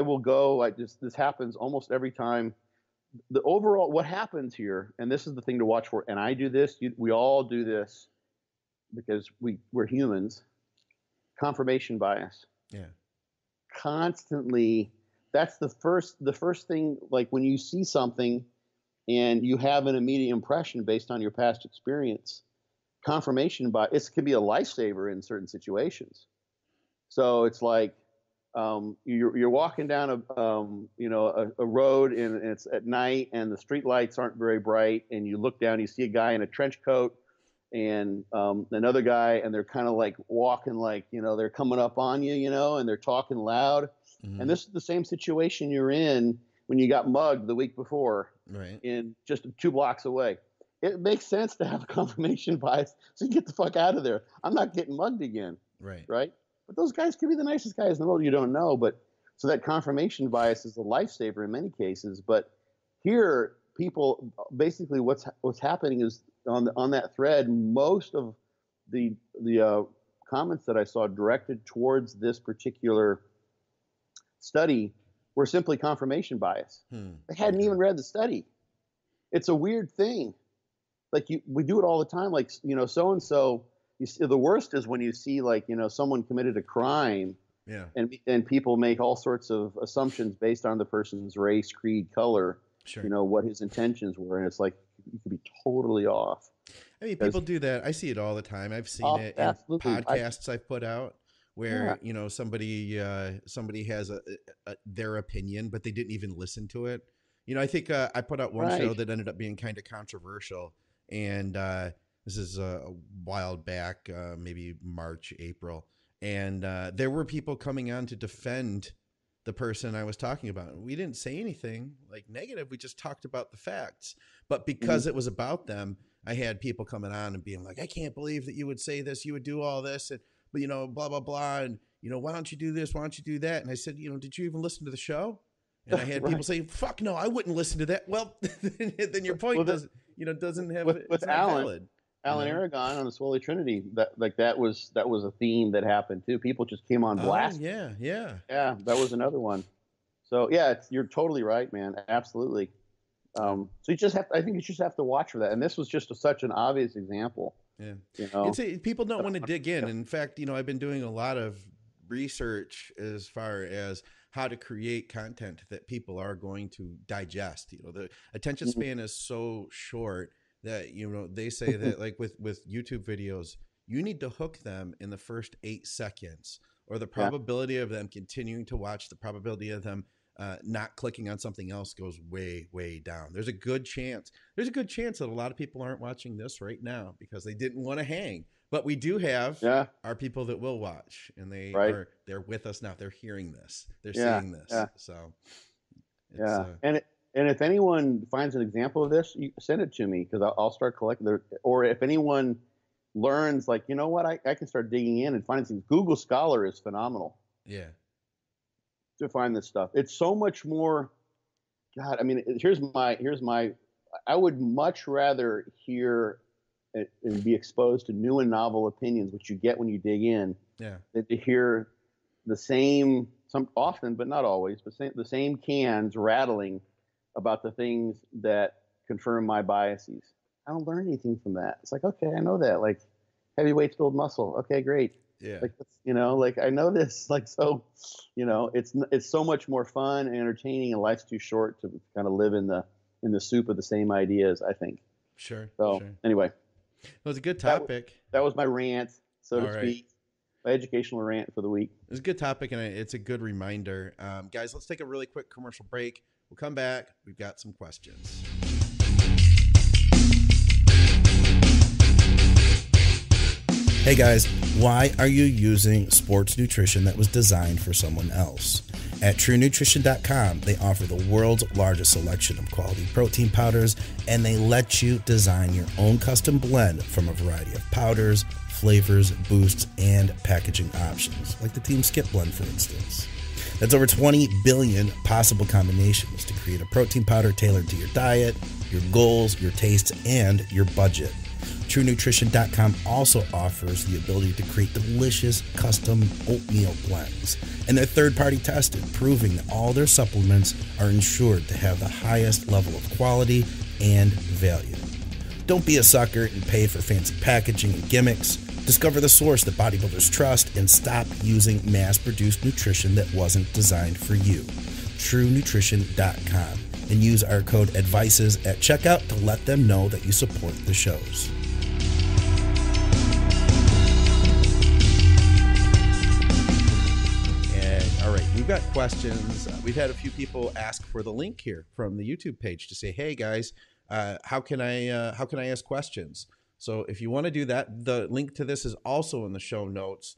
will go, this happens almost every time. The overall, what happens here, and this is the thing to watch for, and I do this, we all do this, because we're humans. Confirmation bias. Constantly. That's the first thing, like, when you see something and you have an immediate impression based on your past experience, confirmation bias, it can be a lifesaver in certain situations. So it's like, you're walking down a road, and it's at night, and the street lights aren't very bright, and you look down, you see a guy in a trench coat and another guy, and they're kind of like walking, like, they're coming up on you, and they're talking loud. And this is the same situation you're in when you got mugged the week before, in just 2 blocks away. It makes sense to have a confirmation bias, so you get the fuck out of there. I'm not getting mugged again. Right. But those guys could be the nicest guys in the world. You don't know. But so that confirmation bias is a lifesaver in many cases. But here, people, basically what's happening is on that thread, most of the comments that I saw directed towards this particular study were simply confirmation bias. They hadn't even read the study. It's a weird thing. Like, we do it all the time. Like, so-and-so, the worst is when you see, like, someone committed a crime, and people make all sorts of assumptions based on the person's race, creed, color, what his intentions were. And it's like, you could be totally off. I mean, people do that. I see it all the time. I've seen it in podcasts I've put out where, somebody has their opinion, but they didn't even listen to it. I think I put out one show that ended up being kind of controversial, and this is a while back, maybe March, April. And there were people coming on to defend the person I was talking about. We didn't say anything like negative. We just talked about the facts. But because it was about them, I had people coming on and being like, I can't believe that you would say this. You would do all this. And, but, blah, blah, blah. And, why don't you do this? Why don't you do that? And I said, did you even listen to the show? And I had people say, fuck no, I wouldn't listen to that. Well, then your point doesn't have, with Alan. Alan Aragon on the Swoley Trinity, that was a theme that happened too. People just came on blast. Yeah. That was another one. So you're totally right, man. Absolutely. So I think you just have to watch for that. And this was just such an obvious example. Yeah. People don't want to dig in. In fact, I've been doing a lot of research as far as how to create content that people are going to digest. The attention span is so short that, they say that, like, with YouTube videos, you need to hook them in the first 8 seconds, or the probability of them continuing to watch, the probability of them not clicking on something else goes way, way down. There's a good chance that a lot of people aren't watching this right now because they didn't want to hang. But we do have our people that will watch, and they're with us now. They're hearing this. They're seeing this. Yeah. So and if anyone finds an example of this, you send it to me, because I'll start collecting. Or if anyone learns, like, you know what, I can start digging in and finding things. Google Scholar is phenomenal. Yeah. To find this stuff. It's so much more. God, I mean, here's my. I would much rather hear and be exposed to new and novel opinions, which you get when you dig in, than to hear the same, often, but not always, but the same cans rattling about the things that confirm my biases. I don't learn anything from that. It's like, okay, I know that. Like, heavy weights build muscle. Okay, great. Yeah. Like, you know, like, I know this. Like, so, you know, it's so much more fun and entertaining, and life's too short to kind of live in the soup of the same ideas, I think. Sure. So anyway, it was a good topic. That was my rant, so to speak. My educational rant for the week. It's a good topic, and it's a good reminder. Guys, let's take a really quick commercial break. We'll come back. We've got some questions. Hey guys, why are you using sports nutrition that was designed for someone else? At TrueNutrition.com, they offer the world's largest selection of quality protein powders, and they let you design your own custom blend from a variety of powders, flavors, boosts, and packaging options, like the Team Skip blend, for instance. That's over 20 billion possible combinations to create a protein powder tailored to your diet, your goals, your tastes, and your budget. TrueNutrition.com also offers the ability to create delicious custom oatmeal blends, and they're third-party tested, proving that all their supplements are ensured to have the highest level of quality and value. Don't be a sucker and pay for fancy packaging and gimmicks. Discover the source that bodybuilders trust and stop using mass-produced nutrition that wasn't designed for you. TrueNutrition.com, and use our code ADVICES at checkout to let them know that you support the shows. All right, we've got questions. We've had a few people ask for the link here from the YouTube page to say, "Hey guys, how can I ask questions?" So if you want to do that, the link to this is also in the show notes.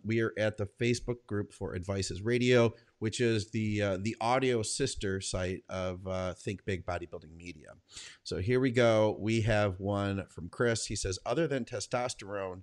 We are at the Facebook group for Advices Radio, which is the audio sister site of Think Big Bodybuilding Media. So here we go. We have one from Chris. He says, other than testosterone,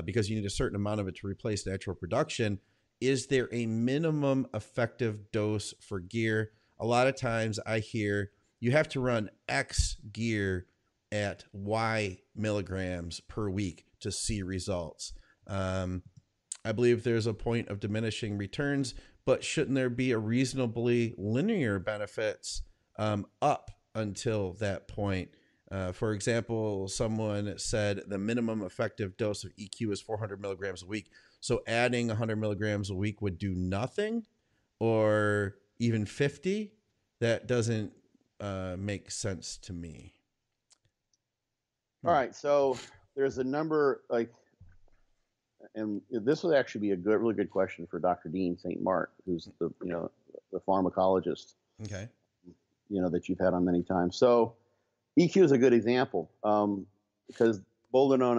because you need a certain amount of it to replace natural production, is there a minimum effective dose for gear? A lot of times I hear you have to run X gear at Y milligrams per week to see results. I believe there's a point of diminishing returns, but shouldn't there be a reasonably linear benefits up until that point? For example, someone said the minimum effective dose of EQ is 400 milligrams a week. So adding 100 milligrams a week would do nothing, or even 50? That doesn't make sense to me. All right, so there's a number, like, and this would actually be a really good question for Dr. Dean St. Mark, who's the pharmacologist, okay, that you've had on many times. So EQ is a good example, because boldenone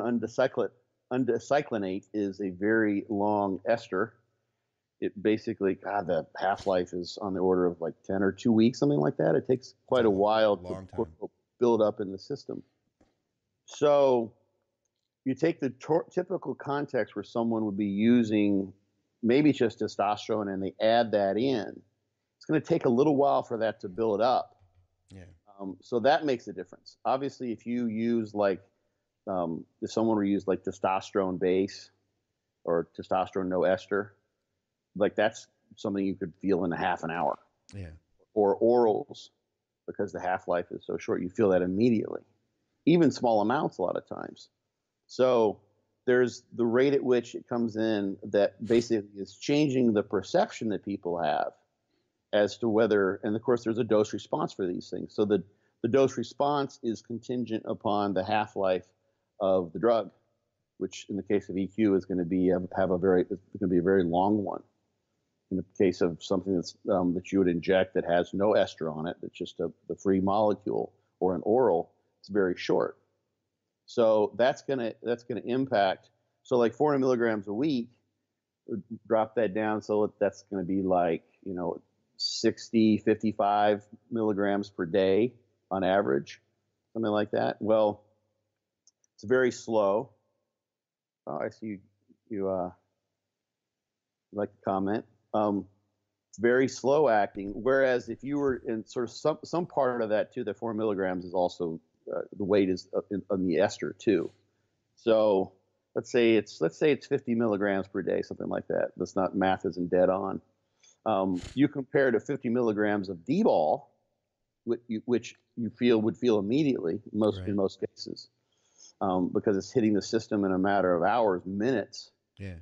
undecyclinate is a very long ester. It basically, the half-life is on the order of like 10 or 2 weeks, something like that. It takes quite a while to build up in the system. So you take the typical context where someone would be using maybe just testosterone and they add that in. It's going to take a little while for that to build up. Yeah. So that makes a difference. Obviously, if you use if someone were to use like testosterone base or testosterone no ester, like that's something you could feel in a half an hour. Yeah. Or orals, because the half-life is so short, you feel that immediately. Even small amounts a lot of times. So there's the rate at which it comes in that basically is changing the perception that people have as to whether, and of course there's a dose response for these things. So the dose response is contingent upon the half-life of the drug, which in the case of EQ is going to be a very long one. In the case of something that's that you would inject that has no ester on it, that's just the free molecule, or an oral, it's very short. So that's gonna impact. So like 400 milligrams a week, drop that down. So that's going to be like 60, 55 milligrams per day on average, something like that. Well, it's very slow. Oh, I see you like to comment. It's very slow acting. Whereas if you were in sort of some part of that too, the 4 milligrams is also the weight is on the ester too. So let's say it's 50 milligrams per day, something like that. That's not, math isn't dead on. You compare to 50 milligrams of D-ball, which you would feel immediately in most cases, because it's hitting the system in a matter of hours, minutes. Yeah.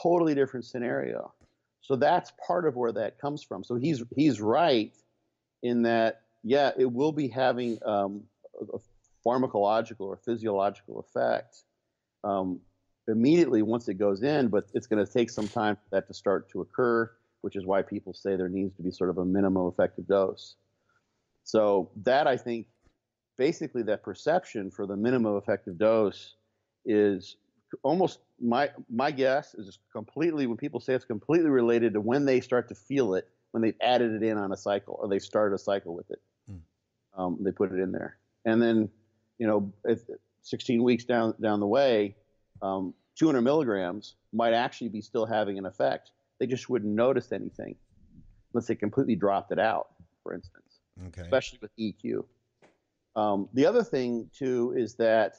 Totally different scenario. So that's part of where that comes from. So he's right in that, yeah, it will be having a pharmacological or physiological effect immediately once it goes in, but it's going to take some time for that to start to occur, which is why people say there needs to be sort of a minimum effective dose. So that, I think, basically that perception for the minimum effective dose is almost, my guess is completely, when people say it's completely related to when they start to feel it, when they've added it in on a cycle, or they started a cycle with it. They put it in there. And then, if 16 weeks down the way, 200 milligrams might actually be still having an effect. They just wouldn't notice anything unless they completely dropped it out, for instance. Okay. Especially with EQ. The other thing too is that,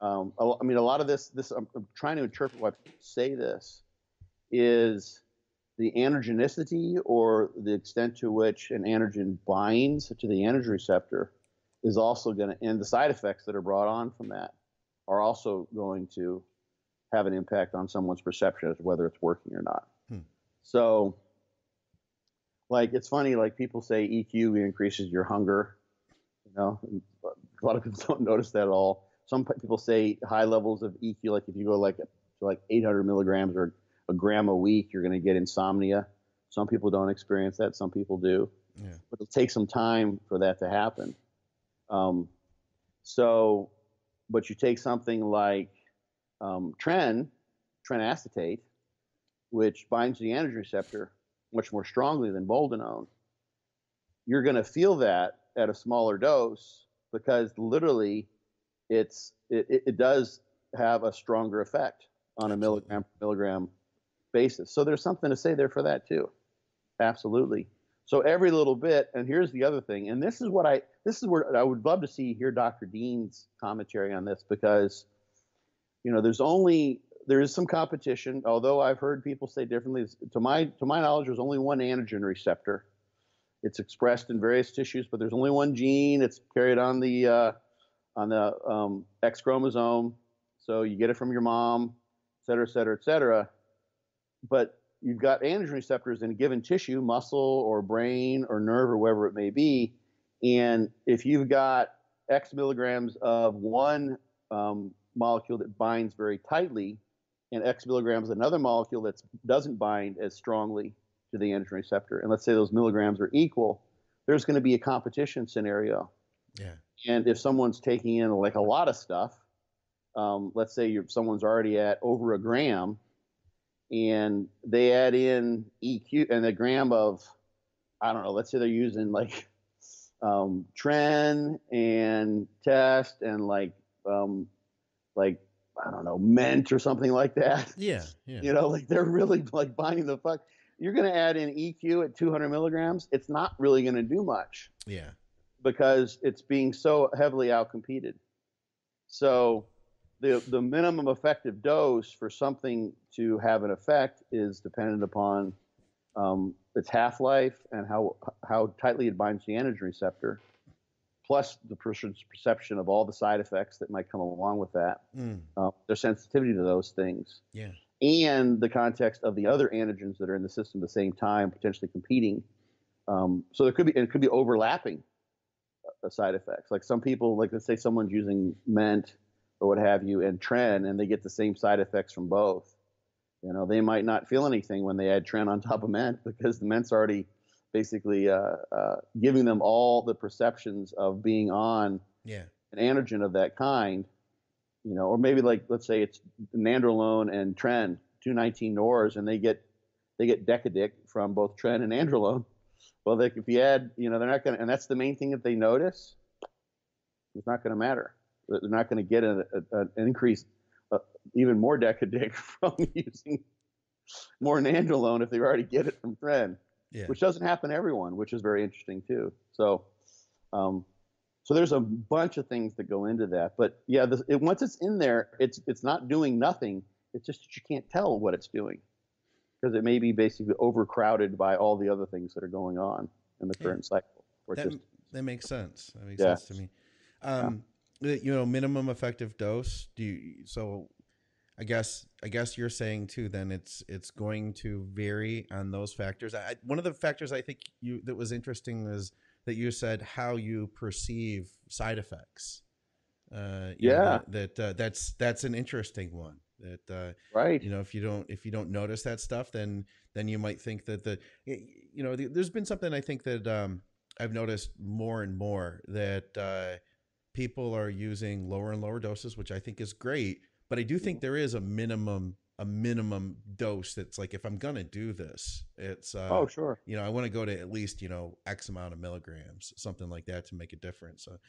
a lot of this I'm trying to interpret why people say this, is the androgenicity, or the extent to which an androgen binds to the androgen receptor, is also going to, and the side effects that are brought on from that are also going to have an impact on someone's perception as to whether it's working or not. So, like, it's funny, like people say EQ increases your hunger, a lot of people don't notice that at all. Some people say high levels of EQ, like if you go to 800 milligrams or a gram a week, you're going to get insomnia. Some people don't experience that. Some people do. Yeah. But it'll take some time for that to happen. But you take something like tren acetate, which binds the androgen receptor much more strongly than boldenone. You're going to feel that at a smaller dose, because literally it does have a stronger effect on a milligram basis. So there's something to say there for that too. Absolutely. So every little bit, and here's the other thing, and this is where I would love to hear Dr. Dean's commentary on this, because there is some competition, although I've heard people say differently. To my knowledge, there's only one antigen receptor. It's expressed in various tissues, but there's only one gene. It's carried on the X chromosome, so you get it from your mom, et cetera, et cetera, et cetera. But you've got antigen receptors in a given tissue, muscle or brain or nerve or wherever it may be, and if you've got X milligrams of one molecule that binds very tightly, and X milligrams of another molecule that doesn't bind as strongly to the antigen receptor, and let's say those milligrams are equal, there's going to be a competition scenario. Yeah. And if someone's taking in like a lot of stuff, let's say someone's already at over a gram, and they add in EQ and a gram of, I don't know, let's say they're using like tren and test and like I don't know, mint or something like that. Yeah. Like they're really like binding the fuck. You're going to add in EQ at 200 milligrams. It's not really going to do much. Yeah. Because it's being so heavily outcompeted. So the minimum effective dose for something to have an effect is dependent upon its half-life and how tightly it binds the antigen receptor, plus the person's perception of all the side effects that might come along with that, their sensitivity to those things, and the context of the other antigens that are in the system at the same time, potentially competing. So there could be overlapping side effects. Like some people, like let's say someone's using mint or what have you, and tren, and they get the same side effects from both. They might not feel anything when they add tren on top of ment, because the ment's already basically giving them all the perceptions of being on an androgen of that kind. Or maybe like, let's say it's nandrolone and tren, 219 nors, and they get decadic from both tren and nandrolone. Well, if you add, they're not going to, and that's the main thing that they notice. It's not going to matter. They're not going to get an increase, even more decadic from using more nandrolone if they already get it from tren, which doesn't happen to everyone, which is very interesting too. So, so there's a bunch of things that go into that. But yeah, once it's in there, it's not doing nothing. It's just that you can't tell what it's doing, because it may be basically overcrowded by all the other things that are going on in the current cycle. That makes sense. That makes sense to me. Minimum effective dose. So I guess you're saying too, then it's going to vary on those factors. One of the factors I think that was interesting is that you said how you perceive side effects. That's an interesting one. That right. If you don't notice that stuff, then you might think that there's been something I think that I've noticed more and more, that people are using lower and lower doses, which I think is great. But I do think there is a minimum dose that's like, if I'm gonna do this, it's oh sure, I want to go to at least X amount of milligrams, something like that, to make a difference. So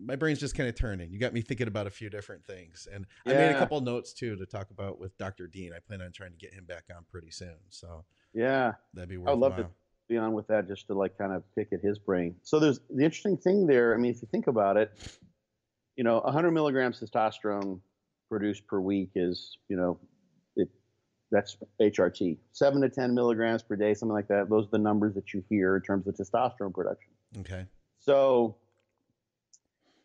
my brain's just kind of turning. You got me thinking about a few different things, and I made a couple notes too to talk about with Dr. Dean. I plan on trying to get him back on pretty soon. So that'd be worthwhile. I'd love to be on with that, just to like kind of pick at his brain. So there's the interesting thing there. I mean, if you think about it, 100 milligrams testosterone produced per week is, that's HRT. 7 to 10 milligrams per day, something like that. Those are the numbers that you hear in terms of testosterone production. Okay. So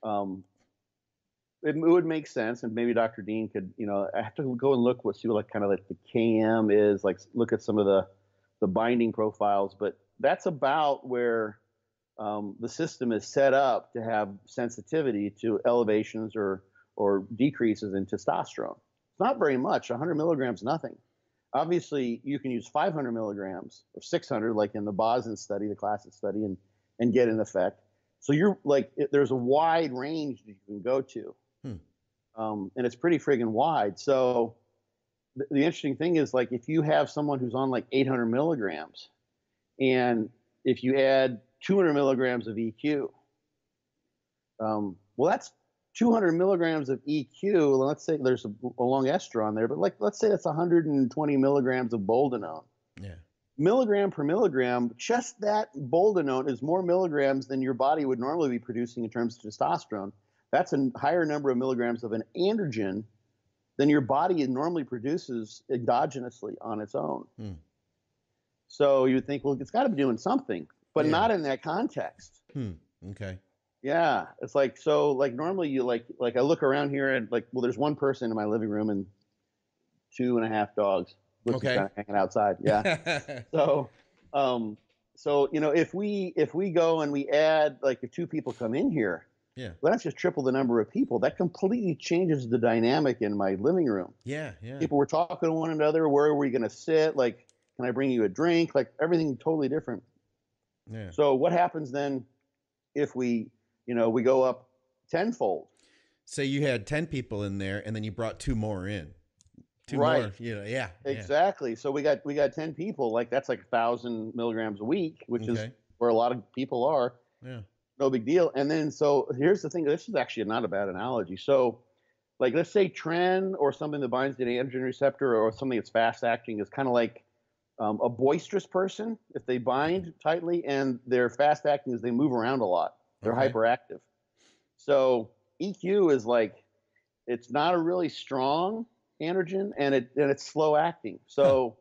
it would make sense, and maybe Dr. Dean could, I have to go and look see what kind of like the KM is, like look at some of the binding profiles, but that's about where the system is set up to have sensitivity to elevations or decreases in testosterone. It's not very much. 100 milligrams, nothing. Obviously, you can use 500 milligrams or 600, like in the Boson study, the classic study, and get an effect. So you're like, there's a wide range that you can go to, and it's pretty friggin' wide. So the interesting thing is, like, if you have someone who's on like 800 milligrams, and if you add 200 milligrams of EQ, well, that's 200 milligrams of EQ. Let's say there's a long ester on there, but like, let's say that's 120 milligrams of boldenone. Yeah. Milligram per milligram, just that boldenone is more milligrams than your body would normally be producing in terms of testosterone. That's a higher number of milligrams of an androgen than your body normally produces endogenously on its own. So you would think, well, it's got to be doing something, but not in that context. Okay. Yeah, it's like, so like normally you like I look around here and like, well, there's one person in my living room and 2.5 dogs, which is kind of hanging outside. Yeah. So if we go and we add, like, if 2 people come in here, well, that's just triple the number of people. That completely changes the dynamic in my living room. Yeah. People were talking to one another. Where are we going to sit? Like, can I bring you a drink? Like, everything totally different. Yeah. So what happens then if we go up tenfold? So you had 10 people in there, and then you brought 2 more in. 2 right. more. Yeah. Exactly. So we got 10 people. Like, that's like 1,000 milligrams a week, which is where a lot of people are. Yeah. No big deal. And then, so here's the thing. This is actually not a bad analogy. So, like, let's say tren or something that binds to the androgen receptor, or something that's fast acting, is kind of like a boisterous person. If they bind tightly and they're fast acting, is they move around a lot. They're hyperactive. So EQ is like, it's not a really strong androgen, and it's slow acting. So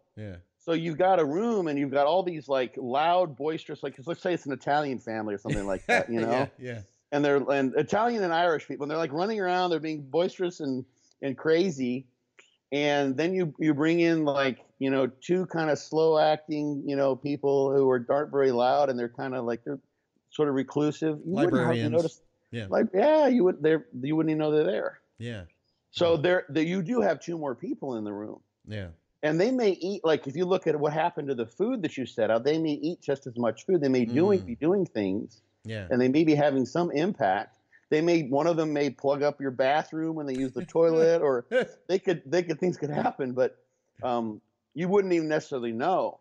so you've got a room and you've got all these like loud, boisterous, like, 'cause let's say it's an Italian family or something like that, yeah. And Italian and Irish people, and they're like running around, they're being boisterous and crazy. And then you bring in, like, 2 kind of slow acting, people who aren't very loud, and they're kind of like, they're sort of reclusive. You Librarians. wouldn't notice. Yeah. You wouldn't even know they're there. Yeah. So you do have 2 more people in the room. Yeah. And they may eat, like if you look at what happened to the food that you set out, they may eat just as much food. They may be doing things, Yeah. and they may be having some impact. One of them may plug up your bathroom when they use the toilet, or things could happen, but you wouldn't even necessarily know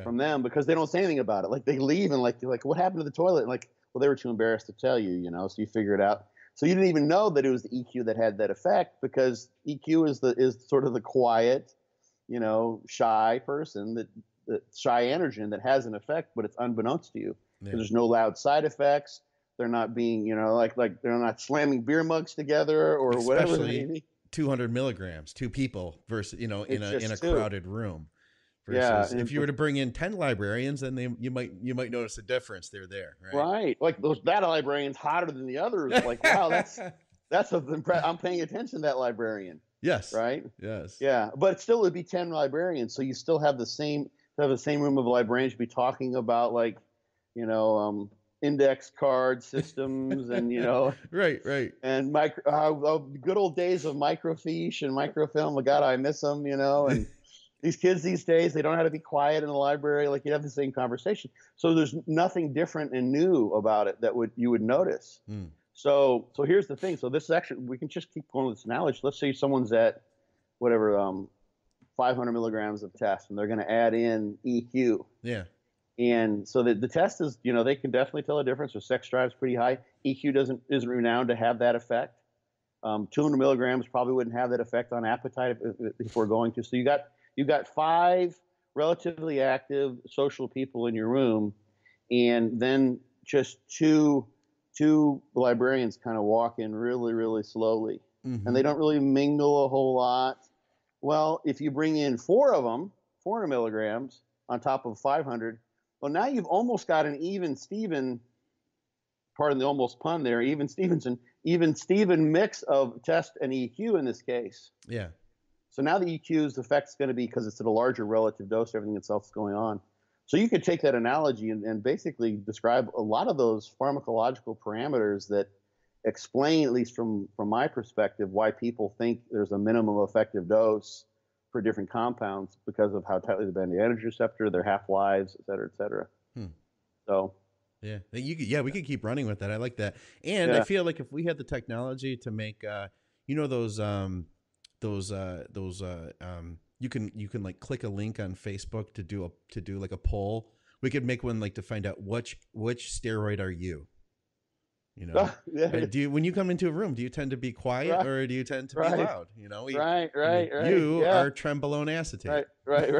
from them because they don't say anything about it. Like they leave and like what happened to the toilet? And like, well, they were too embarrassed to tell you, so you figure it out. So you didn't even know that it was the EQ that had that effect, because EQ is sort of the quiet, shy person, that shy energen that has an effect, but it's unbeknownst to you because there's no loud side effects. They're not being, like they're not slamming beer mugs together or whatever. Especially 200 milligrams, 2 people versus, in a crowded room. Versus if you were to bring in 10 librarians, then you might notice a difference. They're there, right? Right. Like that librarian's hotter than the others. Like, wow, I'm paying attention to that librarian. Yes. Right. Yes. Yeah. But still, it would be 10 librarians. So you still have the same room of librarians be talking about like, index card systems and, right. And good old days of microfiche and microfilm. Oh, God, I miss them, and these kids these days, they don't know how to be quiet in the library. Like you have the same conversation. So there's nothing different and new about it that you would notice. So here's the thing. So this is actually, we can just keep going with this analogy. Let's say someone's at whatever, 500 milligrams of test, and they're going to add in EQ. Yeah. And so the test is, they can definitely tell a difference. Their sex drive's pretty high. EQ isn't renowned to have that effect. 200 milligrams probably wouldn't have that effect on appetite if we're going to. So you got 5 relatively active social people in your room, and then just two librarians kind of walk in really, really slowly, and they don't really mingle a whole lot. Well, if you bring in 4 of them, 400 milligrams on top of 500, well, now you've almost got an even Steven, pardon the almost pun there, even Stevenson, even Steven mix of test and EQ in this case. Yeah. So now the EQ's effect's going to be, because it's at a larger relative dose, everything else is going on. So you could take that analogy and basically describe a lot of those pharmacological parameters that explain, at least from my perspective, why people think there's a minimum effective dose for different compounds because of how tightly they band the energy receptor, their half-lives, et cetera, et cetera. So. Yeah, we could keep running with that. I like that. And I feel like if we had the technology to make, those you can like click a link on Facebook to do like a poll. We could make one like to find out which steroid are you? When you come into a room, do you tend to be quiet or do you tend to be loud? Right. You are trenbolone acetate. Right. You're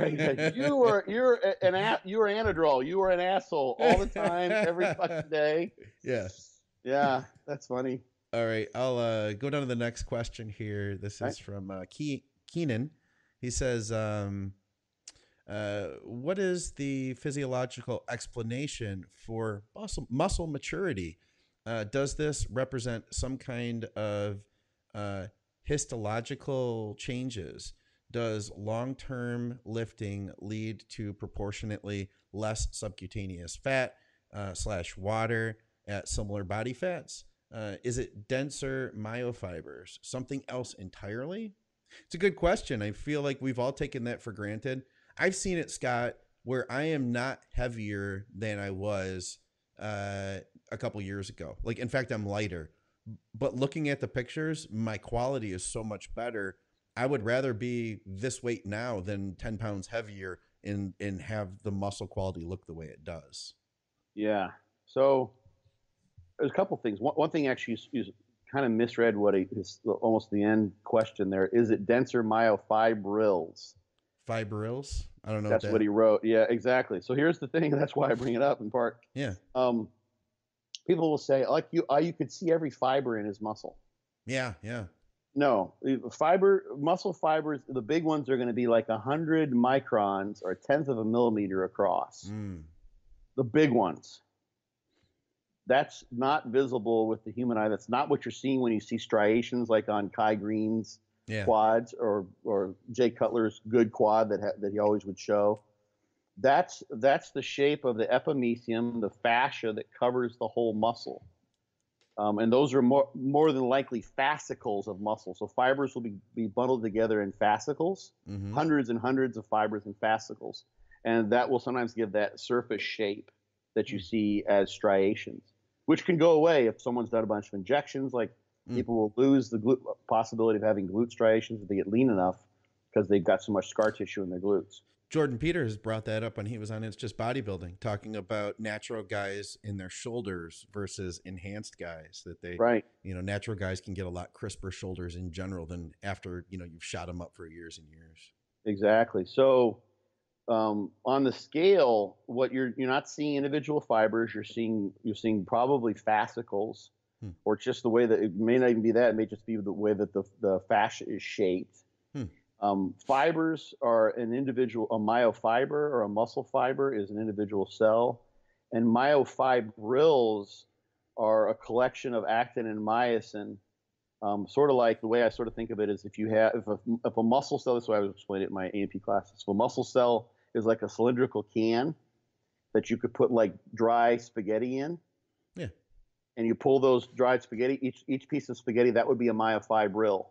anadrol. You are an asshole all the time, every fucking day. Yeah. That's funny. All right, I'll go down to the next question here. This is from Keenan. He says, what is the physiological explanation for muscle maturity? Does this represent some kind of histological changes? Does long-term lifting lead to proportionately less subcutaneous fat / water at similar body fats? Is it denser myofibers? Something else entirely? It's a good question. I feel like we've all taken that for granted. I've seen it, Scott, where I am not heavier than I was a couple years ago. Like, in fact, I'm lighter. But looking at the pictures, my quality is so much better. I would rather be this weight now than 10 pounds heavier and have the muscle quality look the way it does. Yeah. So there's a couple things. One thing actually you kind of misread what is almost the end question there. Is it denser myofibrils? Fibrils? I don't know. That's what he wrote. Yeah, exactly. So here's the thing. That's why I bring it up in part. Yeah. People will say, like, you could see every fiber in his muscle. Yeah. No, muscle fibers, the big ones are going to be like 100 microns or 1/10 of a millimeter across. The big ones. That's not visible with the human eye. That's not what you're seeing when you see striations like on Kai Green's quads or Jay Cutler's good quad that he always would show. That's the shape of the epimysium, the fascia that covers the whole muscle. And those are more than likely fascicles of muscle. So fibers will be bundled together in fascicles, hundreds and hundreds of fibers in fascicles. And that will sometimes give that surface shape that you see as striations, which can go away if someone's done a bunch of injections. Like people will lose the possibility of having glute striations if they get lean enough because they've got so much scar tissue in their glutes. Jordan Peters brought that up when he was on It's Just Bodybuilding, talking about natural guys in their shoulders versus enhanced guys, that they, natural guys can get a lot crisper shoulders in general than after, you've shot them up for years and years. Exactly. So on the scale, what you're not seeing individual fibers, you're seeing probably fascicles, or just the way that it may not even be that, it may just be the way that the fascia is shaped. Fibers are a myofiber or a muscle fiber is an individual cell, and myofibrils are a collection of actin and myosin. Sort of like the way I sort of think of it is if a muscle cell, that's why I was explaining it in my A&P classes. So a muscle cell is like a cylindrical can that you could put like dry spaghetti in. Yeah. And you pull those dried spaghetti, each piece of spaghetti, that would be a myofibril.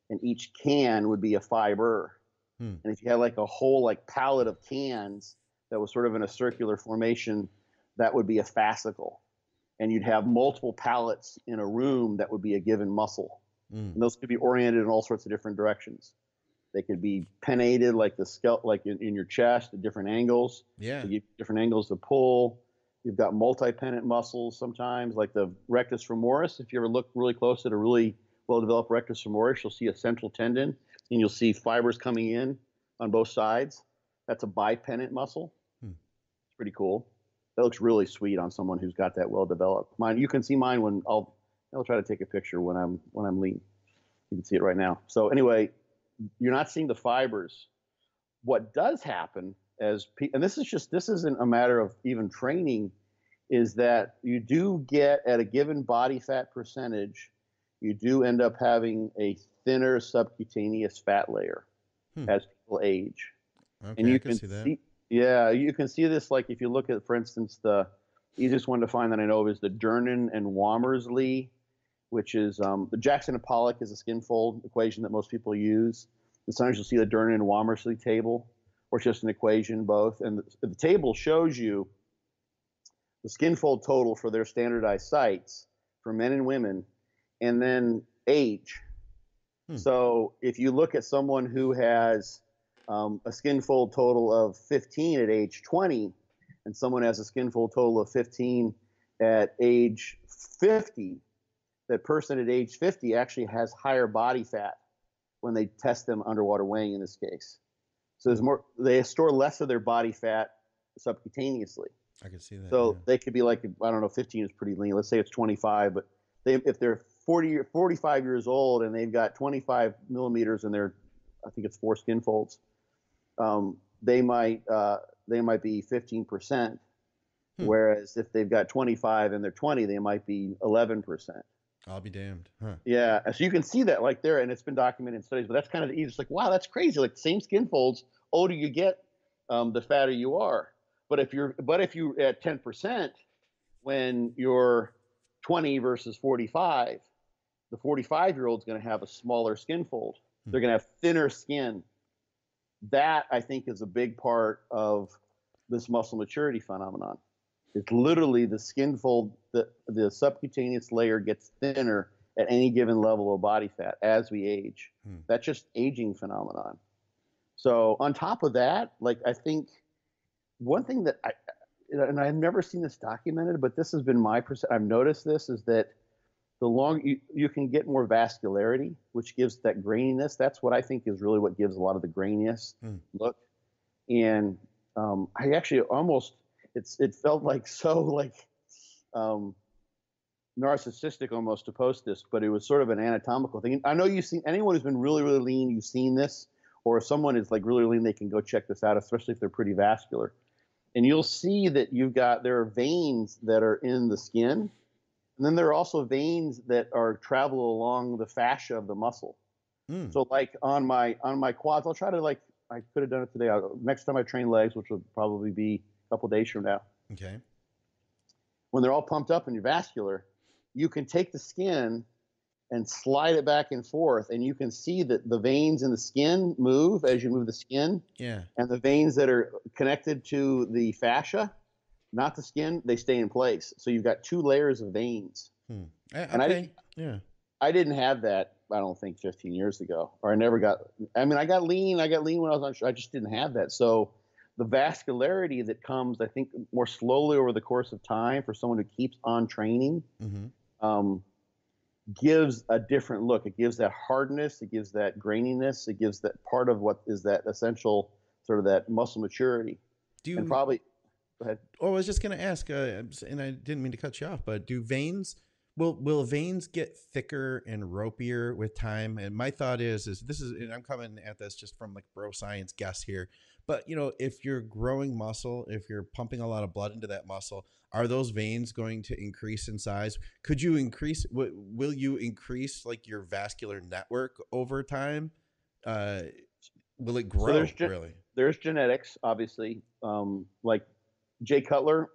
And each can would be a fiber. And if you had like a whole like pallet of cans that was sort of in a circular formation, that would be a fascicle. And you'd have multiple pallets in a room that would be a given muscle. And those could be oriented in all sorts of different directions. They could be pennated like the skeleton, like in your chest at different angles. Yeah. You get different angles to pull. You've got multi-pennant muscles sometimes, like the rectus femoris. If you ever look really close at a really well-developed rectus femoris, you'll see a central tendon, and you'll see fibers coming in on both sides. That's a bipennant muscle. It's pretty cool. That looks really sweet on someone who's got that well-developed. Mine, you can see mine when I'll try to take a picture when I'm lean. You can see it right now. So anyway, you're not seeing the fibers. What does happen and this isn't a matter of even training, is that you do get at a given body fat percentage, you do end up having a thinner subcutaneous fat layer as people age. Okay, and you I can see that. You can see this, like if you look at, for instance, the easiest one to find that I know of is the Dernan and Womersley, which is the Jackson and Pollock is a skin fold equation that most people use. And sometimes you'll see the Dernan and Womersley table, or it's just an equation, both. And the table shows you the skin fold total for their standardized sites for men and women, and then age. So if you look at someone who has a skin fold total of 15 at age 20, and someone has a skin fold total of 15 at age 50, that person at age 50 actually has higher body fat when they test them underwater weighing in this case. So they store less of their body fat subcutaneously. I can see that. So they could be like, I don't know, 15 is pretty lean. Let's say it's 25, but if they're 40 or 45 years old and they've got 25 millimeters in their, I think it's 4 skin folds, they might be 15%. Whereas if they've got 25 and they're 20, they might be 11%. I'll be damned. Huh. Yeah, so you can see that like there, and it's been documented in studies. But that's kind of easy. It's like, wow, that's crazy. Like the same skin folds, older you get, the fatter you are. But if you're at 10% when you're 20 versus 45, the 45-year-old's going to have a smaller skin fold. They're going to have thinner skin. That, I think, is a big part of this muscle maturity phenomenon. It's literally the skin fold, the subcutaneous layer gets thinner at any given level of body fat as we age. That's just aging phenomenon. So on top of that, like I think one thing that and I've never seen this documented, but this has been I've noticed this, is that the longer you can get more vascularity, which gives that graininess. That's what I think is really what gives a lot of the graininess look. And I actually almost, it felt like so like narcissistic almost to post this, but it was sort of an anatomical thing. I know you've seen, anyone who's been really, really lean, you've seen this, or if someone is like really lean, they can go check this out, especially if they're pretty vascular. And you'll see that there are veins that are in the skin. And then there are also veins that travel along the fascia of the muscle. So like on my quads, I'll try to I could have done it today. Next time I train legs, which will probably be a couple days from now. Okay. When they're all pumped up and you're vascular, you can take the skin and slide it back and forth, and you can see that the veins in the skin move as you move the skin. Yeah. And the veins that are connected to the fascia, not the skin, they stay in place. So you've got 2 layers of veins. And I didn't have that, I don't think, 15 years ago, or I never got. I mean, I got lean when I was on. I just didn't have that. So the vascularity that comes, I think, more slowly over the course of time for someone who keeps on training, gives a different look. It gives that hardness. It gives that graininess. It gives that part of what is that essential sort of that muscle maturity. And probably, go ahead. Oh, I was just going to ask, and I didn't mean to cut you off, but do veins, will veins get thicker and ropier with time? And my thought is this is, and I'm coming at this just from like bro science guess here, but you know, if you're growing muscle, if you're pumping a lot of blood into that muscle, are those veins going to increase in size? Could you increase, will you increase like your vascular network over time? Will it grow really? There's genetics, obviously. Like Jay Cutler,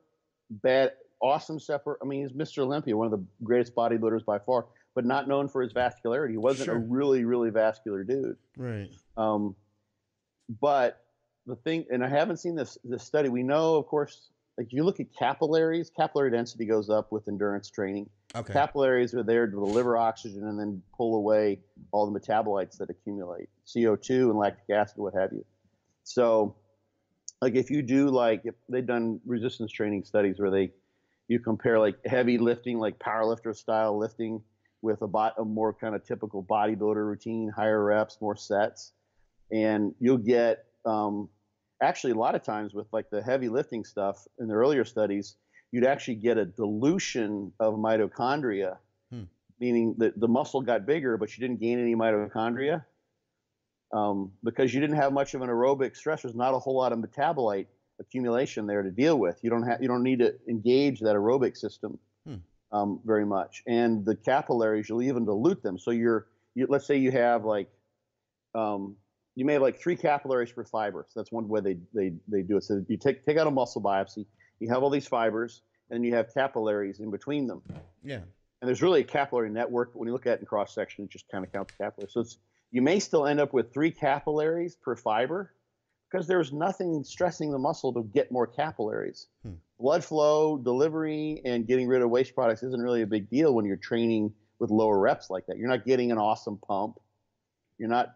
awesome separate. I mean, he's Mr. Olympia, one of the greatest bodybuilders by far, but not known for his vascularity. He wasn't a really, really vascular dude. Right. But the thing, and I haven't seen this study. We know, of course, like you look at capillaries, capillary density goes up with endurance training. Okay. Capillaries are there to deliver oxygen and then pull away all the metabolites that accumulate, CO2 and lactic acid, what have you. So, like if you do if they've done resistance training studies where you compare like heavy lifting, like powerlifter style lifting, with a more kind of typical bodybuilder routine, higher reps, more sets, and you'll get actually a lot of times with like the heavy lifting stuff in the earlier studies, you'd actually get a dilution of mitochondria, meaning that the muscle got bigger, but you didn't gain any mitochondria because you didn't have much of an aerobic stress. There's not a whole lot of metabolite accumulation there to deal with. You don't need to engage that aerobic system very much. And the capillaries, you'll even dilute them. So let's say you have like you may have like 3 capillaries per fiber. So that's one way they do it. So you take out a muscle biopsy, you have all these fibers, and you have capillaries in between them. Yeah. And there's really a capillary network, but when you look at it in cross section, it just kind of counts capillaries. So you may still end up with 3 capillaries per fiber because there's nothing stressing the muscle to get more capillaries. Blood flow, delivery, and getting rid of waste products isn't really a big deal when you're training with lower reps like that. You're not getting an awesome pump. You're not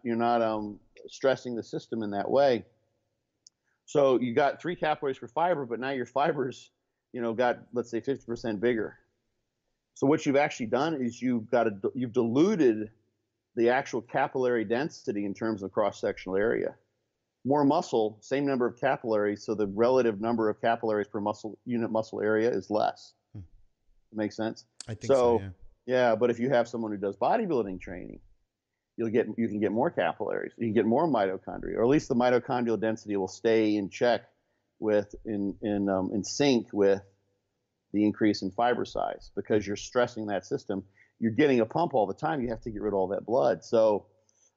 stressing the system in that way. So you got 3 capillaries per fiber, but now your fibers, got, let's say 50% bigger. So what you've actually done is you've diluted the actual capillary density in terms of cross-sectional area. More muscle, same number of capillaries, so the relative number of capillaries per unit muscle area is less. Makes sense? I think so, yeah. But if you have someone who does bodybuilding training, you can get more capillaries. You can get more mitochondria, or at least the mitochondrial density will stay in check in sync with the increase in fiber size because you're stressing that system. You're getting a pump all the time. You have to get rid of all that blood. So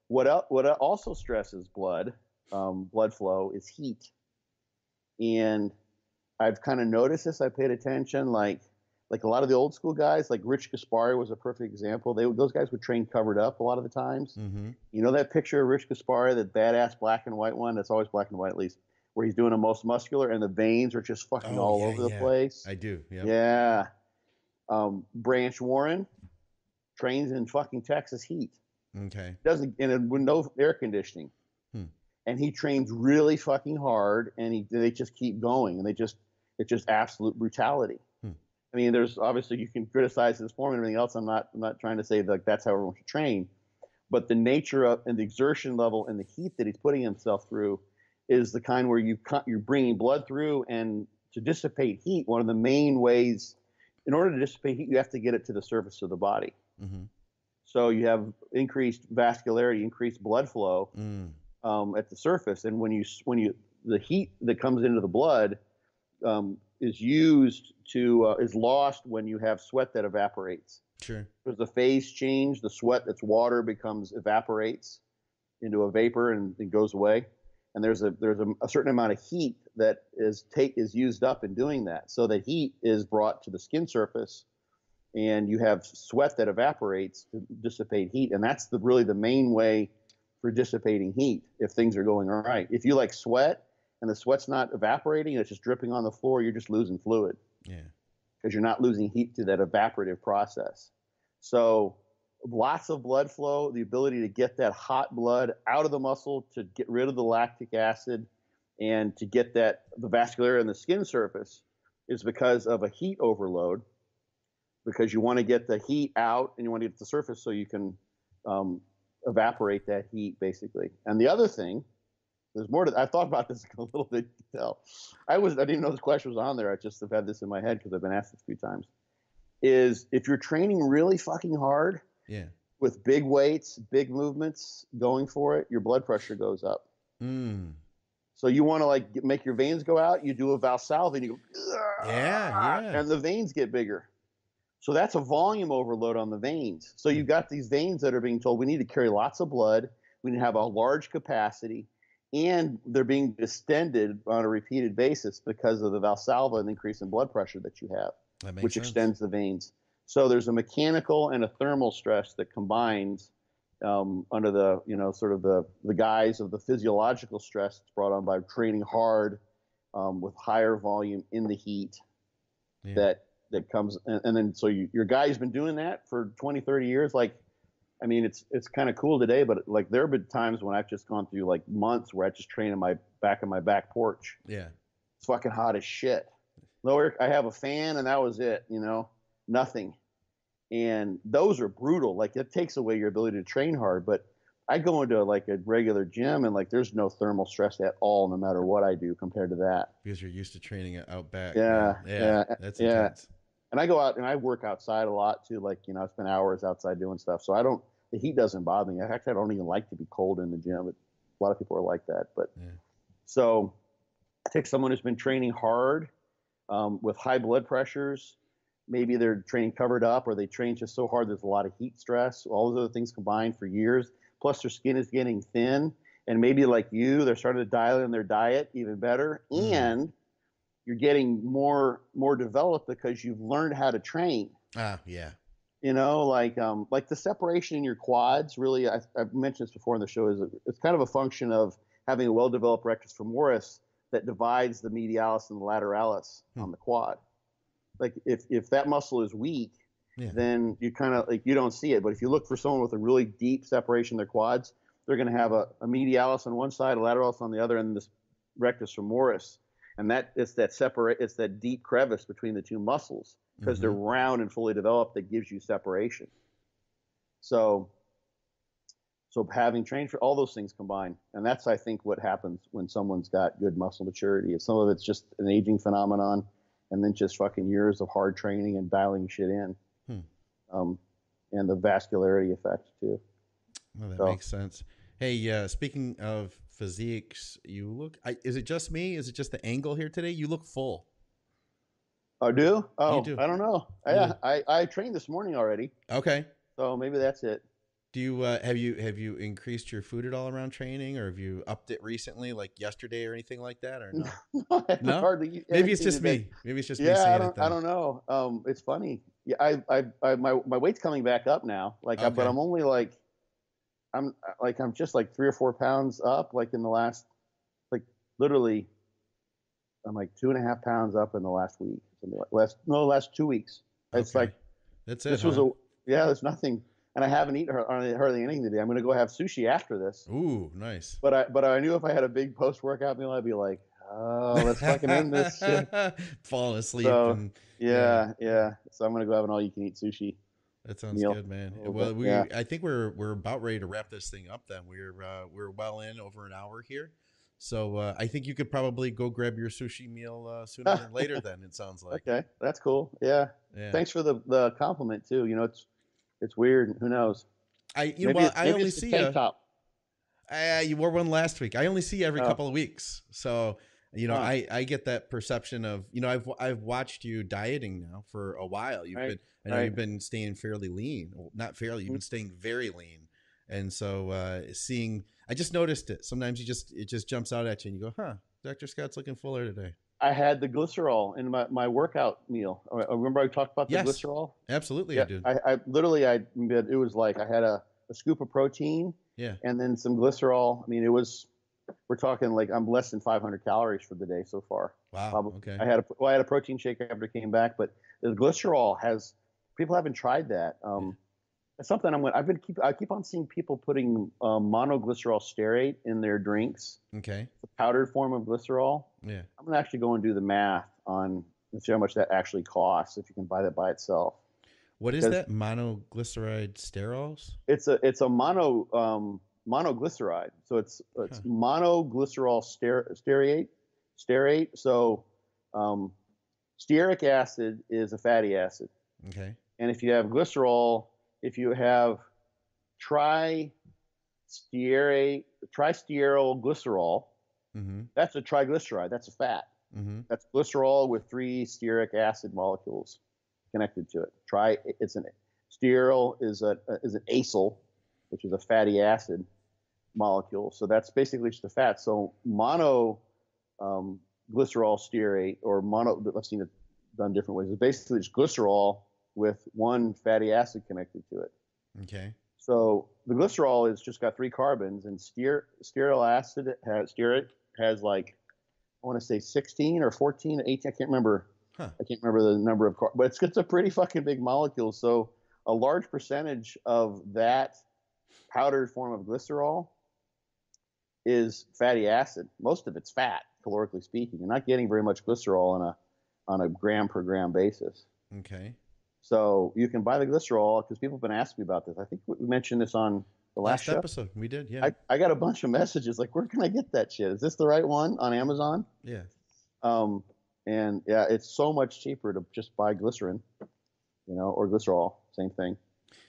what also stresses blood flow is heat. And I've kind of noticed this. I paid attention, like a lot of the old school guys, like Rich Gaspari was a perfect example. Those guys would train covered up a lot of the times. You know that picture of Rich Gaspari, that badass black and white one? That's always black and white, at least, where he's doing the most muscular and the veins are just fucking all over the place. I do. Yep. Yeah. Branch Warren trains in fucking Texas heat. Okay. Doesn't with no air conditioning. And he trains really fucking hard, and they just keep going, and it's just absolute brutality. I mean, there's obviously, you can criticize his form and everything else. I'm not trying to say that that's how everyone should train, but the nature of and the exertion level and the heat that he's putting himself through is the kind where you're bringing blood through, and to dissipate heat, one of the main ways, in order to dissipate heat, you have to get it to the surface of the body. So you have increased vascularity, increased blood flow at the surface, and when the heat that comes into the blood is lost when you have sweat that evaporates. Sure. There's a phase change. The sweat that's water evaporates into a vapor and it goes away. And there's a certain amount of heat that is used up in doing that. So that heat is brought to the skin surface and you have sweat that evaporates to dissipate heat, and that's really the main way for dissipating heat if things are going all right. If you like sweat and the sweat's not evaporating, it's just dripping on the floor, you're just losing fluid. Yeah. Because you're not losing heat to that evaporative process. So lots of blood flow, the ability to get that hot blood out of the muscle to get rid of the lactic acid and to get the vascularity in the skin surface is because of a heat overload, because you want to get the heat out and you want to get to the surface so you can evaporate that heat, basically. And the other thing, there's more to. I've thought about this a little bit. I didn't even know this question was on there. I just have had this in my head because I've been asked this a few times. Is if you're training really fucking hard, with big weights, big movements, going for it, your blood pressure goes up. So you want to like make your veins go out. You do a Valsalva and you go, and the veins get bigger. So that's a volume overload on the veins. So you've got these veins that are being told we need to carry lots of blood. We need to have a large capacity. And they're being distended on a repeated basis because of the Valsalva and the increase in blood pressure that you have, which extends the veins. So there's a mechanical and a thermal stress that combines under the, sort of the guise of the physiological stress that's brought on by training hard with higher volume in the heat that comes. And then so your guy's been doing that for 20, 30 years. Like, I mean, it's kind of cool today, but like there have been times when I've just gone through like months where I just train in my back porch. Yeah. It's fucking hot as shit. Lower, I have a fan and that was it, nothing. And those are brutal. Like it takes away your ability to train hard, but I go into like a regular gym and like there's no thermal stress at all, no matter what I do compared to that. Because you're used to training out back. Yeah. That's intense. And I go out and I work outside a lot too. Like, I spend hours outside doing stuff. So the heat doesn't bother me. Actually, I don't even like to be cold in the gym. A lot of people are like that. But so I take someone who's been training hard with high blood pressures. Maybe they're training covered up or they train just so hard there's a lot of heat stress. All those other things combined for years. Plus their skin is getting thin. And maybe like you, they're starting to dial in their diet even better. And you're getting more developed because you've learned how to train. Yeah. Like the separation in your quads, really, I've mentioned this before in the show, it's kind of a function of having a well-developed rectus femoris that divides the medialis and the lateralis on the quad. Like if that muscle is weak, then you kind of like, you don't see it. But if you look for someone with a really deep separation in their quads, they're going to have a medialis on one side, a lateralis on the other, and this rectus femoris. And it's that deep crevice between the two muscles because they're round and fully developed that gives you separation. So having trained for all those things combined, and that's, I think, what happens when someone's got good muscle maturity. Some of it's just an aging phenomenon and then just fucking years of hard training and dialing shit in. And the vascularity effect too. Well, that makes sense. Hey, speaking of physiques, you look, is it just me? Is it just the angle here today? You look full. I do? Oh, you do. I don't know. Yeah, I trained this morning already. Okay. So maybe that's it. Do you, have you increased your food at all around training, or have you upped it recently, like yesterday or anything like that, or no? No? Maybe it's just me. Maybe it's just me saying it then. I don't know. It's funny. Yeah, my weight's coming back up now. Like, okay. But I'm only like, I'm just like 3 or 4 pounds up, like in the last, like literally, I'm like 2.5 pounds up in the last week. Last 2 weeks. It's like, that's it. This was there's nothing. And I haven't eaten hardly anything today. I'm going to go have sushi after this. Ooh, nice. But I knew if I had a big post-workout meal, I'd be like, oh, let's fucking end this shit. Falling asleep. So, yeah. So I'm going to go have an all-you-can-eat sushi. That sounds good, man. Well, I think we're about ready to wrap this thing up then. We're well in over an hour here. So I think you could probably go grab your sushi meal sooner than later then, it sounds like. Okay, that's cool. Yeah. Thanks for the compliment too. It's weird. Who knows? I only see you. You wore one last week. I only see you every couple of weeks. So, I get that perception of, I've watched you dieting now for a while. You've been staying fairly lean. Well, not fairly, you've been staying very lean. And so I just noticed it. Sometimes it just jumps out at you and you go, huh, Dr. Scott's looking fuller today. I had the glycerol in my workout meal. Remember I talked about the Yes. glycerol? Absolutely, Yeah, I did. I literally, it was like I had a scoop of protein Yeah. and then some glycerol. I mean, we're talking like I'm less than 500 calories for the day so far. Wow. Probably. Okay. I had a protein shake after I came back, but the glycerol people haven't tried that. It's something I keep on seeing people putting monoglycerol stearate in their drinks. Okay. The powdered form of glycerol. Yeah. I'm gonna actually go and do the math on and see how much that actually costs if you can buy that by itself. What is that? Monoglyceride sterols? It's a monoglyceride. So it's monoglycerol stearate. So stearic acid is a fatty acid. Okay. And if you have glycerol, if you have tristearyl glycerol, that's a triglyceride. That's a fat. That's glycerol with 3 stearic acid molecules connected to it. Stearyl is an acyl, which is a fatty acid molecule. So that's basically just a fat. So mono glycerol stearate or I've seen it done different ways. It's basically just glycerol with 1 fatty acid connected to it. Okay. So the glycerol is just got 3 carbons, and stearyl acid has like, I want to say 16 or 14 or 18. I can't remember. I can't remember the number of carbons, but it's a pretty fucking big molecule. So a large percentage of that powdered form of glycerol is fatty acid. Most of it's fat, calorically speaking. You're not getting very much glycerol on a gram per gram basis. Okay. So you can buy the glycerol because people have been asking me about this. I think we mentioned this on the last episode. We did, yeah. I got a bunch of messages like, where can I get that shit? Is this the right one on Amazon? Yeah. And yeah, it's so much cheaper to just buy glycerin, or glycerol, same thing.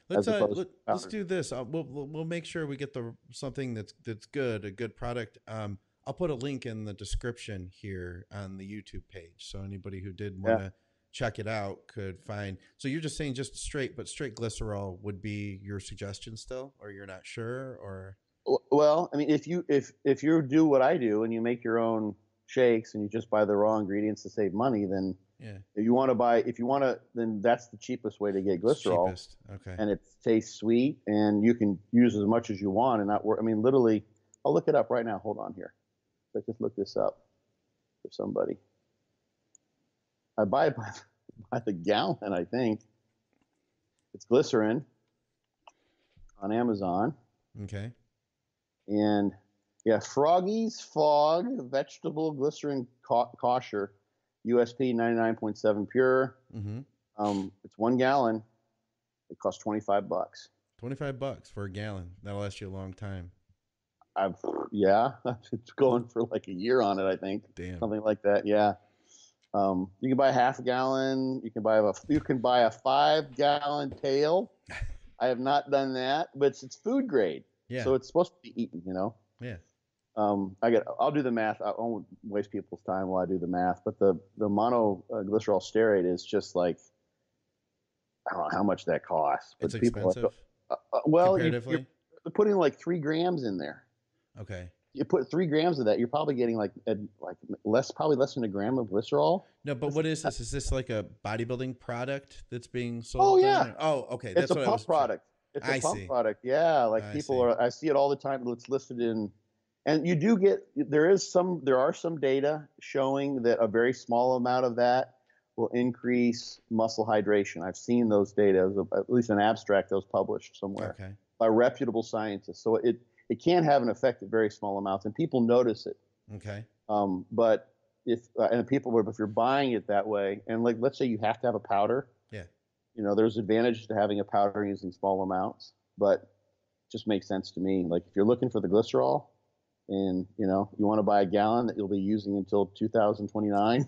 Let's do this. We'll make sure we get something that's good, a good product. I'll put a link in the description here on the YouTube page, so anybody who did want to check it out could find. So you're just saying just straight glycerol would be your suggestion still, or you're not sure, or? Well, I mean, if you do what I do and you make your own shakes and you just buy the raw ingredients to save money, then then that's the cheapest way to get glycerol. Cheapest. Okay. And it tastes sweet, and you can use as much as you want and not work. I mean, literally, I'll look it up right now. Hold on here. Let's just look this up for somebody. I buy it by the gallon, I think. It's glycerin on Amazon. Okay. And yeah, Froggy's Fog Vegetable Glycerin Kosher, USP 99.7 pure. It's 1 gallon. It costs $25. $25 for a gallon. That'll last you a long time. It's going for like a year on it, I think. Damn. Something like that. Yeah. You can buy half a gallon. You can buy a 5-gallon pail. I have not done that, but it's food grade. Yeah. So it's supposed to be eaten, Yeah. I'll do the math. I won't waste people's time while I do the math, but the monoglycerol stearate is just like, I don't know how much that costs. But it's expensive. You're putting like 3 grams in there. Okay. You put 3 grams of that, you're probably getting probably less than a gram of glycerol. No, but what is this? Is this like a bodybuilding product that's being sold? Oh yeah. Oh, okay. It's a pump product. It's a pump product. Yeah, like I see it all the time. It's listed in, and you do get there are some data showing that a very small amount of that will increase muscle hydration. I've seen those data, at least an abstract that was published somewhere by reputable scientists. So it can have an effect at very small amounts, and people notice it. Okay. But if you're buying it that way, and like let's say you have to have a powder, there's advantages to having a powder using small amounts, but it just makes sense to me. Like if you're looking for the glycerol, and you want to buy a gallon that you'll be using until 2029,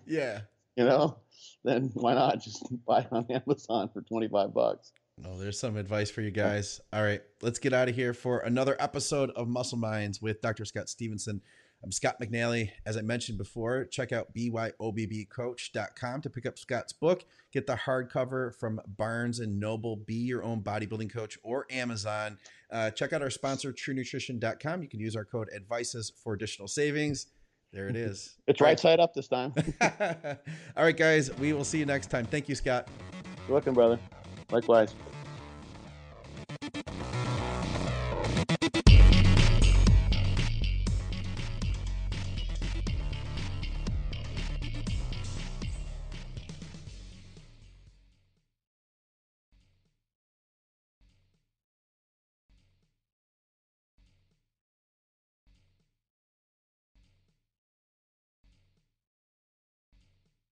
then why not just buy it on Amazon for $25? Oh, there's some advice for you guys. All right, let's get out of here for another episode of Muscle Minds with Dr. Scott Stevenson. I'm Scott McNally. As I mentioned before, check out byobbcoach.com to pick up Scott's book. Get the hardcover from Barnes & Noble, Be Your Own Bodybuilding Coach, or Amazon. Check out our sponsor, TrueNutrition.com. You can use our code ADVICES for additional savings. There it is. It's right side up this time. All right, guys. We will see you next time. Thank you, Scott. You're welcome, brother. Likewise.